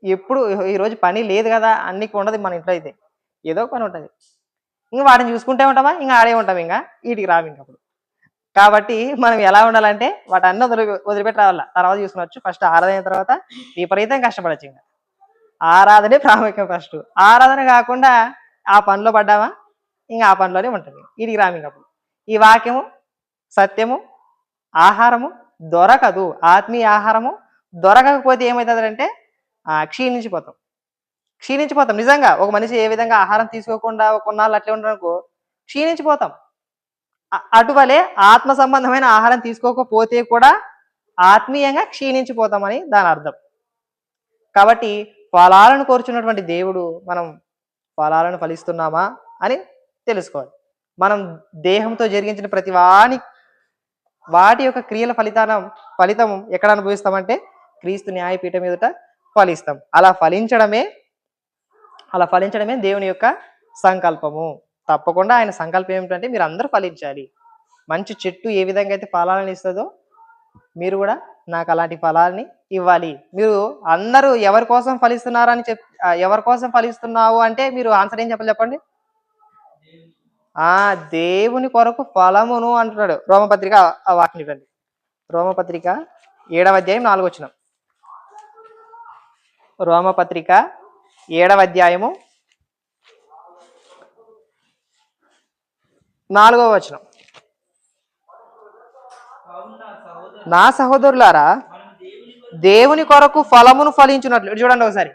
ఎప్పుడు ఈరోజు పని లేదు కదా అన్నికి ఉండదు. మన ఇంట్లో అయితే ఏదో పని ఉంటుంది, ఇంకా వాటిని చూసుకుంటే ఉంటామా, ఇంకా ఆడే ఉంటాం, ఇంకా వీటికి రావు ఇంకప్పుడు. కాబట్టి మనం ఎలా ఉండాలంటే వాటన్నీ వదిలిపెట్టి రావాలా, తర్వాత చూసుకోవచ్చు. ఫస్ట్ ఆరాధన తర్వాత విపరీతం కష్టపడచ్చు. ఇంకా ఆరాధనే ప్రాముఖ్యం. ఫస్ట్ ఆరాధన కాకుండా ఆ పనిలో పడ్డామా, ఇంకా ఆ పనిలోనే ఉంటుంది, వీటికి రాము ఇంకప్పుడు. ఈ వాక్యము సత్యము ఆహారము దొరకదు, ఆత్మీయ ఆహారము దొరకకపోతే ఏమవుతుంది క్షీణించిపోతాం. నిజంగా ఒక మనిషి ఏ విధంగా ఆహారం తీసుకోకుండా కొన్నాళ్ళు అట్లే ఉండడానికి క్షీణించిపోతాం. అటువలే ఆత్మ సంబంధమైన ఆహారం తీసుకోకపోతే కూడా ఆత్మీయంగా క్షీణించిపోతామని దాని అర్థం. కాబట్టి ఫలాలను కోరుచున్నటువంటి దేవుడు మనం ఫలాలను ఫలిస్తున్నామా అని తెలుసుకోవాలి. మనం దేహంతో జరిగించిన ప్రతి వాటి యొక్క క్రియల ఫలితం ఎక్కడ అనుభవిస్తామంటే క్రీస్తు న్యాయపీఠం ఎదుట ఫలిస్తాం. అలా ఫలించడమే దేవుని యొక్క సంకల్పము. తప్పకుండా ఆయన సంకల్పం ఏమిటంటే మీరు అందరూ ఫలించాలి. మంచి చెట్టు ఏ విధంగా అయితే ఫలాలను ఇస్తుందో మీరు కూడా నాకు అలాంటి ఫలాల్ని ఇవ్వాలి. మీరు అందరూ ఎవరి కోసం ఫలిస్తున్నారని ఎవరి కోసం ఫలిస్తున్నావు అంటే మీరు ఆన్సర్ ఏం చెప్పండి? దేవుని కొరకు ఫలమును అంటున్నాడు. రోమపత్రిక ఆ వాక్యం ఇవ్వండి. రోమపత్రిక 7వ అధ్యాయం 4వ వచనం. రోమపత్రిక 7వ అధ్యాయము 4వ వచనం. నా సహోదరులారా, దేవుని కొరకు ఫలమును ఫలించున్నట్లు. చూడండి ఒకసారి,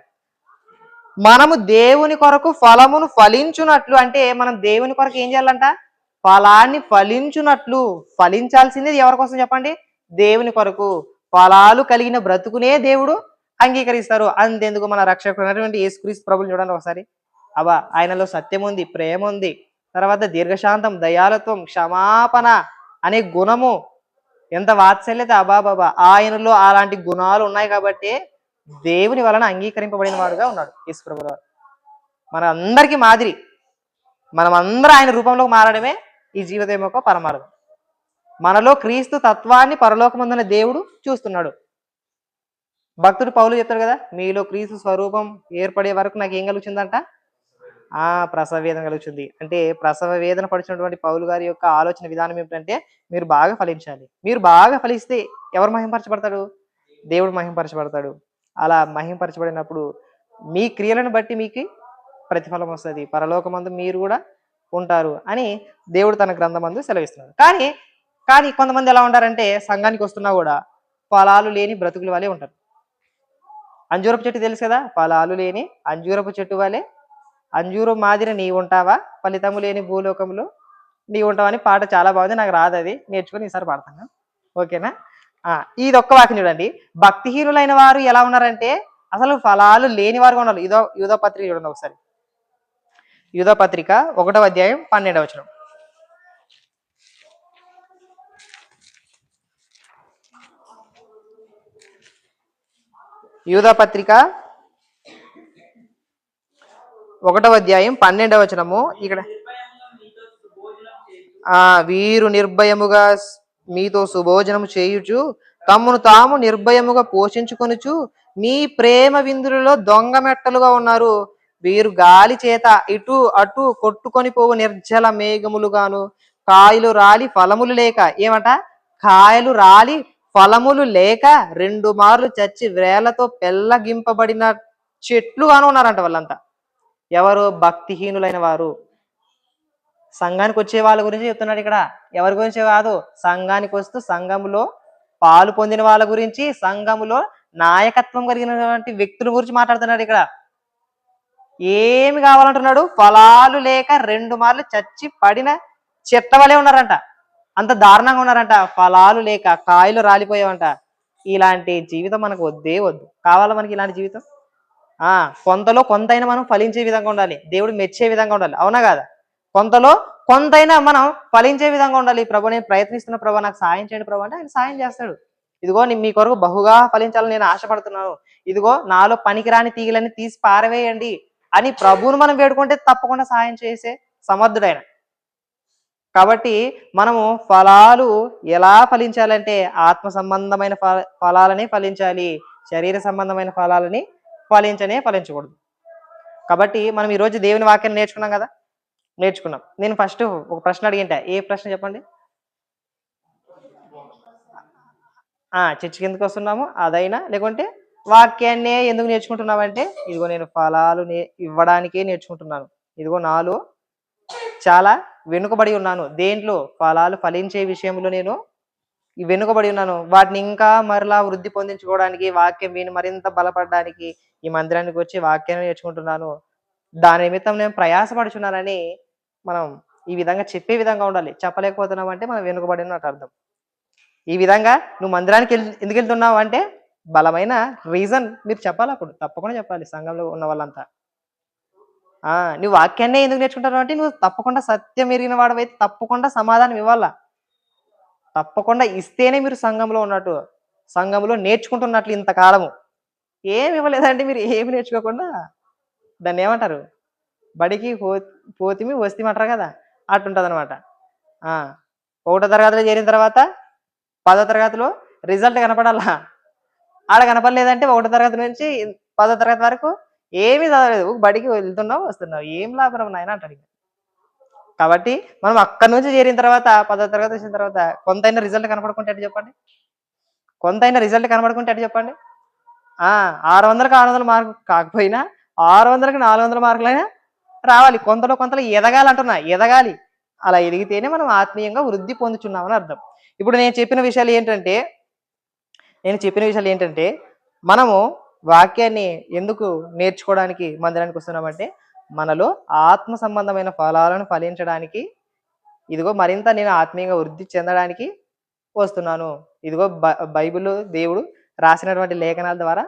మనము దేవుని కొరకు ఫలమును ఫలించున్నట్లు అంటే మనం దేవుని కొరకు ఏం చేయాలంట? ఫలాన్ని ఫలించున్నట్లు. ఫలించాల్సింది ఎవరి కోసం చెప్పండి? దేవుని కొరకు. ఫలాలు కలిగిన బ్రతుకునే దేవుడు అంగీకరిస్తారు. అంతెందుకు మన రక్షకుడైనటువంటి యేసుక్రీస్తు ప్రభువుని చూడండి ఒకసారి. ఆయనలో సత్యం ఉంది, ప్రేమ ఉంది, తర్వాత దీర్ఘశాంతం, దయాలత్వం, క్షమాపణ అనే గుణము, ఎంత వాత్సల్యత, అబాబాబా, ఆయనలో అలాంటి గుణాలు ఉన్నాయి కాబట్టి దేవుని వలన అంగీకరింపబడిన వాడుగా ఉన్నాడు యేసు ప్రభువు. మన అందరికీ మాదిరి. మనమందరం ఆయన రూపంలోకి మారడమే ఈ జీవితం యొక్క పరమార్థం. మనలో క్రీస్తు తత్వాన్ని పరలోకమందున దేవుడు చూస్తున్నాడు. భక్తుడు పౌలు చెప్తాడు కదా, మీలో క్రీస్తు స్వరూపం ఏర్పడే వరకు నాకు ఏం కలుగుతుందంట? ప్రసవ వేదన కలుగుతుంది. అంటే ప్రసవ వేదన పడిచినటువంటి పౌలు గారి యొక్క ఆలోచన విధానం ఏమిటంటే మీరు బాగా ఫలించాలి. మీరు బాగా ఫలిస్తే ఎవరు మహింపరచబడతాడు? దేవుడు మహింపరచబడతాడు. అలా మహింపరచబడినప్పుడు మీ క్రియలను బట్టి మీకు ప్రతిఫలం వస్తుంది. పరలోకమందు మీరు కూడా ఉంటారు అని దేవుడు తన గ్రంథమందు సెలవిస్తున్నాడు. కానీ కానీ కొంతమంది ఎలా ఉంటారంటే సంఘానికి వస్తున్నా కూడా ఫలాలు లేని బ్రతుకుల వలె ఉంటారు. అంజూరపు చెట్టు తెలుసు కదా, ఫలాలు లేని అంజూరపు చెట్టు వలె అంజూరు మాదిరి నీ ఉంటావా, ఫలితము లేని భూలోకంలో నీ ఉంటావా అని పాట చాలా బాగుంది. నాకు రాదు, అది నేర్చుకుని ఈసారి పాడతాను. ఓకేనా? ఇది ఒక్క వాక్యం చూడండి. భక్తిహీనులైన వారు ఎలా ఉన్నారంటే అసలు ఫలాలు లేని వారుగా ఉన్నారు. యూదా పత్రిక చూడండి ఒకసారి. యూదా పత్రిక 1వ అధ్యాయం 12వ వచనం. యూదా పత్రిక 1వ అధ్యాయం 12వ వచనము. ఇక్కడ వీరు నిర్భయముగా మీతో సుభోజనము చేయుచు తమ్మును తాము నిర్భయముగా పోషించుకొనుచు మీ ప్రేమ విందులలో దొంగ మెట్టలుగా ఉన్నారు. వీరు గాలి చేత ఇటు అటు కొట్టుకొని పోవు నిర్జల మేఘములుగాను కాయలు రాలి ఫలములు లేక, ఏమట, కాయలు రాలి ఫలములు లేక 2 మార్లు చచ్చి వేళ్లతో పెళ్ళగింపబడిన చెట్లుగాను ఉన్నారంట వాళ్ళంతా. ఎవరు? భక్తిహీనులైన వారు. సంఘానికి వచ్చే వాళ్ళ గురించి చెప్తున్నాడు ఇక్కడ, ఎవరి గురించి కాదు. సంఘానికి వస్తూ సంఘములో పాలు పొందిన వాళ్ళ గురించి, సంఘములో నాయకత్వం కలిగినటువంటి వ్యక్తుల గురించి మాట్లాడుతున్నాడు ఇక్కడ. ఏమి కావాలంటున్నాడు? ఫలాలు లేక 2 మార్లు చచ్చి పడిన చెట్ల వలె ఉన్నారంట. అంత దారుణంగా ఉన్నారంట. ఫలాలు లేక కాయలు రాలిపోయావంట. ఇలాంటి జీవితం మనకు వద్దే వద్దు. కావాలా మనకి ఇలాంటి జీవితం? కొంతలో కొంతైనా మనం ఫలించే విధంగా ఉండాలి, దేవుడు మెచ్చే విధంగా ఉండాలి. అవునా కాదా? కొంతలో కొంతైనా మనం ఫలించే విధంగా ఉండాలి. ప్రభు, నేను ప్రయత్నిస్తున్న ప్రభు, నాకు సాయం చేయండి ప్రభు అంటే ఆయన సాయం చేస్తాడు. ఇదిగో మీ కొరకు బహుగా ఫలించాలని నేను ఆశపడుతున్నాను, ఇదిగో నాలో పనికిరాని తీగలని తీసి పారవేయండి అని ప్రభువును మనం వేడుకుంటే తప్పకుండా సాయం చేసే సమర్థుడైన. కాబట్టి మనము ఫలాలు ఎలా ఫలించాలంటే ఆత్మ సంబంధమైన ఫలాలని ఫలించాలి, శరీర సంబంధమైన ఫలాలని ఫలించకూడదు. కాబట్టి మనం ఈరోజు దేవుని వాక్యాన్ని నేర్చుకున్నాం కదా, నేర్చుకున్నాం. నేను ఫస్ట్ ఒక ప్రశ్న అడిగింటా. ఏ ప్రశ్న చెప్పండి? చర్చికి ఎందుకు వస్తున్నాము అదైనా, లేకుంటే వాక్యాన్నే ఎందుకు నేర్చుకుంటున్నామంటే ఇదిగో నేను ఫలాలు ఇవ్వడానికే నేర్చుకుంటున్నాను. ఇదిగో నాలో చాలా వెనుకబడి ఉన్నాను, దేంట్లో? ఫలాలు ఫలించే విషయంలో నేను వెనుకబడి ఉన్నాను. వాటిని ఇంకా మరలా వృద్ధి పొందించుకోవడానికి, వాక్యం విని మరింత బలపడడానికి ఈ మందిరానికి వచ్చి వాక్యాన్ని నేర్చుకుంటున్నాను. దాని నిమిత్తం నేను ప్రయాసపడుచున్నానని మనం ఈ విధంగా చెప్పే విధంగా ఉండాలి. చెప్పలేకపోతున్నాం అంటే మనం వెనుకబడినట్టు అర్థం. ఈ విధంగా నువ్వు మందిరానికి ఎందుకు వెళ్తున్నావు అంటే బలమైన రీజన్ మీరు చెప్పాలి. అప్పుడు తప్పకుండా చెప్పాలి సంఘంలో ఉన్న వాళ్ళంతా. నువ్వు వాక్యాన్నే ఎందుకు నేర్చుకుంటావు అంటే నువ్వు తప్పకుండా సత్యం ఎరిగిన వాడవైతే తప్పకుండా సమాధానం ఇవ్వాలా. తప్పకుండా ఇస్తేనే మీరు సంఘంలో ఉన్నట్టు, సంఘంలో నేర్చుకుంటున్నట్లు. ఇంతకాలము ఏమి ఇవ్వలేదంటే మీరు ఏమి నేర్చుకోకుండా దాన్ని ఏమంటారు? బడికి పోతిమి వస్తేమంటారు కదా, అట్టుంటుంది అనమాట. 1వ తరగతిలో చేరిన తర్వాత 10వ తరగతిలో రిజల్ట్ కనపడాలా. ఆడ కనపడలేదంటే 1వ తరగతి నుంచి 10వ తరగతి వరకు ఏమీ చదవలేదు, బడికి వెళ్తున్నావు వస్తున్నావు, ఏం లాభం నాయన అంటాడు. కాబట్టి మనం అక్కడి నుంచి చేరిన తర్వాత 10వ తరగతి వచ్చిన తర్వాత కొంతైనా రిజల్ట్ కనపడుకుంటే అటు చెప్పండి, కొంతైనా రిజల్ట్ కనపడుకుంటే అటు చెప్పండి. 600కి 600 మార్కులు కాకపోయినా 600కి 400 మార్కులైనా రావాలి. కొంతలో ఎదగాలంటున్నా, ఎదగాలి. అలా ఎదిగితేనే మనం ఆత్మీయంగా వృద్ధి పొందుచున్నామని అర్థం. ఇప్పుడు నేను చెప్పిన విషయాలు ఏంటంటే మనము వాక్యాన్ని ఎందుకు నేర్చుకోవడానికి మందిరానికి వస్తున్నామంటే మనలో ఆత్మ సంబంధమైన ఫలాలను ఫలించడానికి, ఇదిగో మరింత నేను ఆత్మీయంగా వృద్ధి చెందడానికి వస్తున్నాను. ఇదిగో బైబిల్ దేవుడు రాసినటువంటి లేఖనాల ద్వారా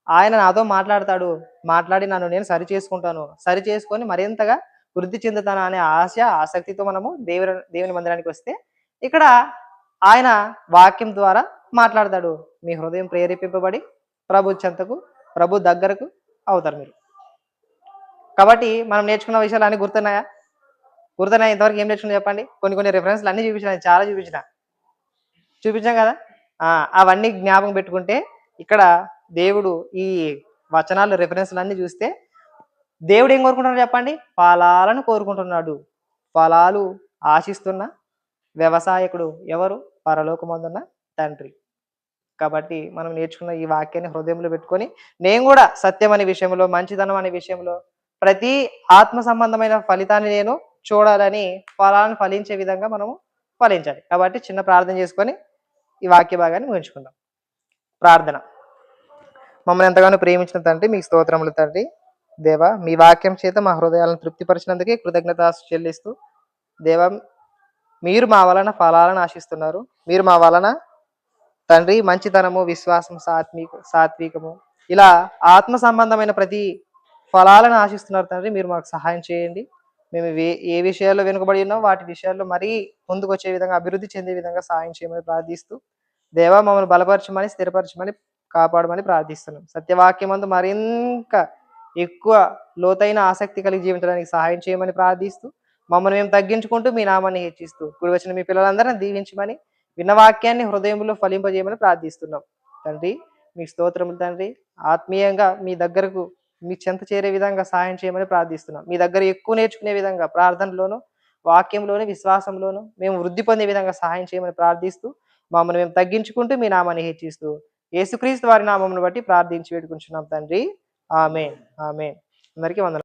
ఆయన నాతో మాట్లాడతాడు, మాట్లాడి నన్ను నేను సరి చేసుకొని మరింతగా వృద్ధి చెందుతాను అనే ఆసక్తితో మనము దేవుని మందిరానికి వస్తే ఇక్కడ ఆయన వాక్యం ద్వారా మాట్లాడతాడు. మీ హృదయం ప్రేరేపింపబడి ప్రభు చెంతకు, ప్రభు దగ్గరకు అవుతారు మీరు. కాబట్టి మనం నేర్చుకున్న విషయాలు అన్ని గుర్తున్నాయా? ఇంతవరకు ఏం నేర్చుకున్నా చెప్పండి? కొన్ని రిఫరెన్స్లు అన్ని చాలా చూపించాం కదా. అవన్నీ జ్ఞాపకం పెట్టుకుంటే ఇక్కడ దేవుడు ఈ వచనాలు రిఫరెన్స్లు అన్ని చూస్తే దేవుడు ఏం కోరుకుంటున్నాడు చెప్పండి? ఫలాలను కోరుకుంటున్నాడు. ఫలాలు ఆశిస్తున్న వ్యవసాయకుడు ఎవరు? పరలోకమందున్న తండ్రి. కాబట్టి మనం నేర్చుకున్న ఈ వాక్యాన్ని హృదయంలో పెట్టుకొని నేను కూడా సత్యం అనే విషయంలో, మంచితనం అనే విషయంలో, ప్రతి ఆత్మ సంబంధమైన ఫలితాన్ని నేను చూడాలని ఫలాలను ఫలించే విధంగా మనము ఫలించాలి. కాబట్టి చిన్న ప్రార్థన చేసుకొని ఈ వాక్య భాగాన్ని ముగించుకుందాం. ప్రార్థన. మమ్మల్ని ఎంతగానో ప్రేమించిన తండ్రి, మీకు స్తోత్రములు తండ్రి. దేవా, మీ వాక్యం చేత మా హృదయాలను తృప్తిపరిచినందుకే కృతజ్ఞత చెల్లిస్తూ, దేవా, మీరు మా వలన ఫలాలను ఆశిస్తున్నారు. మీరు మా వలన తండ్రి మంచితనము, విశ్వాసం, సాత్వికము ఇలా ఆత్మ సంబంధమైన ప్రతి ఫలాలను ఆశిస్తున్నారు తండ్రి. మీరు మాకు సహాయం చేయండి. మేము ఏ విషయాల్లో వెనుకబడి ఉన్నామో వాటి విషయాల్లో మరీ ముందుకు వచ్చే విధంగా, అభివృద్ధి చెందే విధంగా సహాయం చేయమని ప్రార్థిస్తూ, దేవా, మమ్మల్ని బలపరచమని, స్థిరపరచమని, కాపాడమని ప్రార్థిస్తున్నాం. సత్యవాక్యమందు మరింత ఎక్కువ లోతైన ఆసక్తి కలిగి జీవించడానికి సహాయం చేయమని ప్రార్థిస్తూ, మమ్మల్ని మేము తగ్గించుకుంటూ మీ నామాన్ని హెచ్చిస్తూ, కూడి వచ్చిన మీ పిల్లలందరినీ దీవించమని, విన్న వాక్యాన్ని హృదయంలో ఫలింపజేయమని ప్రార్థిస్తున్నాం తండ్రి. మీ స్తోత్రములు తండ్రి. ఆత్మీయంగా మీ దగ్గరకు, మీ చెంత చేరే విధంగా సహాయం చేయమని ప్రార్థిస్తున్నాం. మీ దగ్గర ఎక్కువ నేర్చుకునే విధంగా ప్రార్థనలోను, వాక్యంలోను, విశ్వాసంలోను మేము వృద్ధి పొందే విధంగా సహాయం చేయమని ప్రార్థిస్తూ, మమ్మల్ని మేము తగ్గించుకుంటూ మీ నామాన్ని హెచ్చిస్తూ, యేసుక్రీస్తు వారి నామమును బట్టి ప్రార్థించి వేడుకుంటున్నాం తండ్రి. ఆమేన్. ఆమేన్. అందరికీ వందనాలు.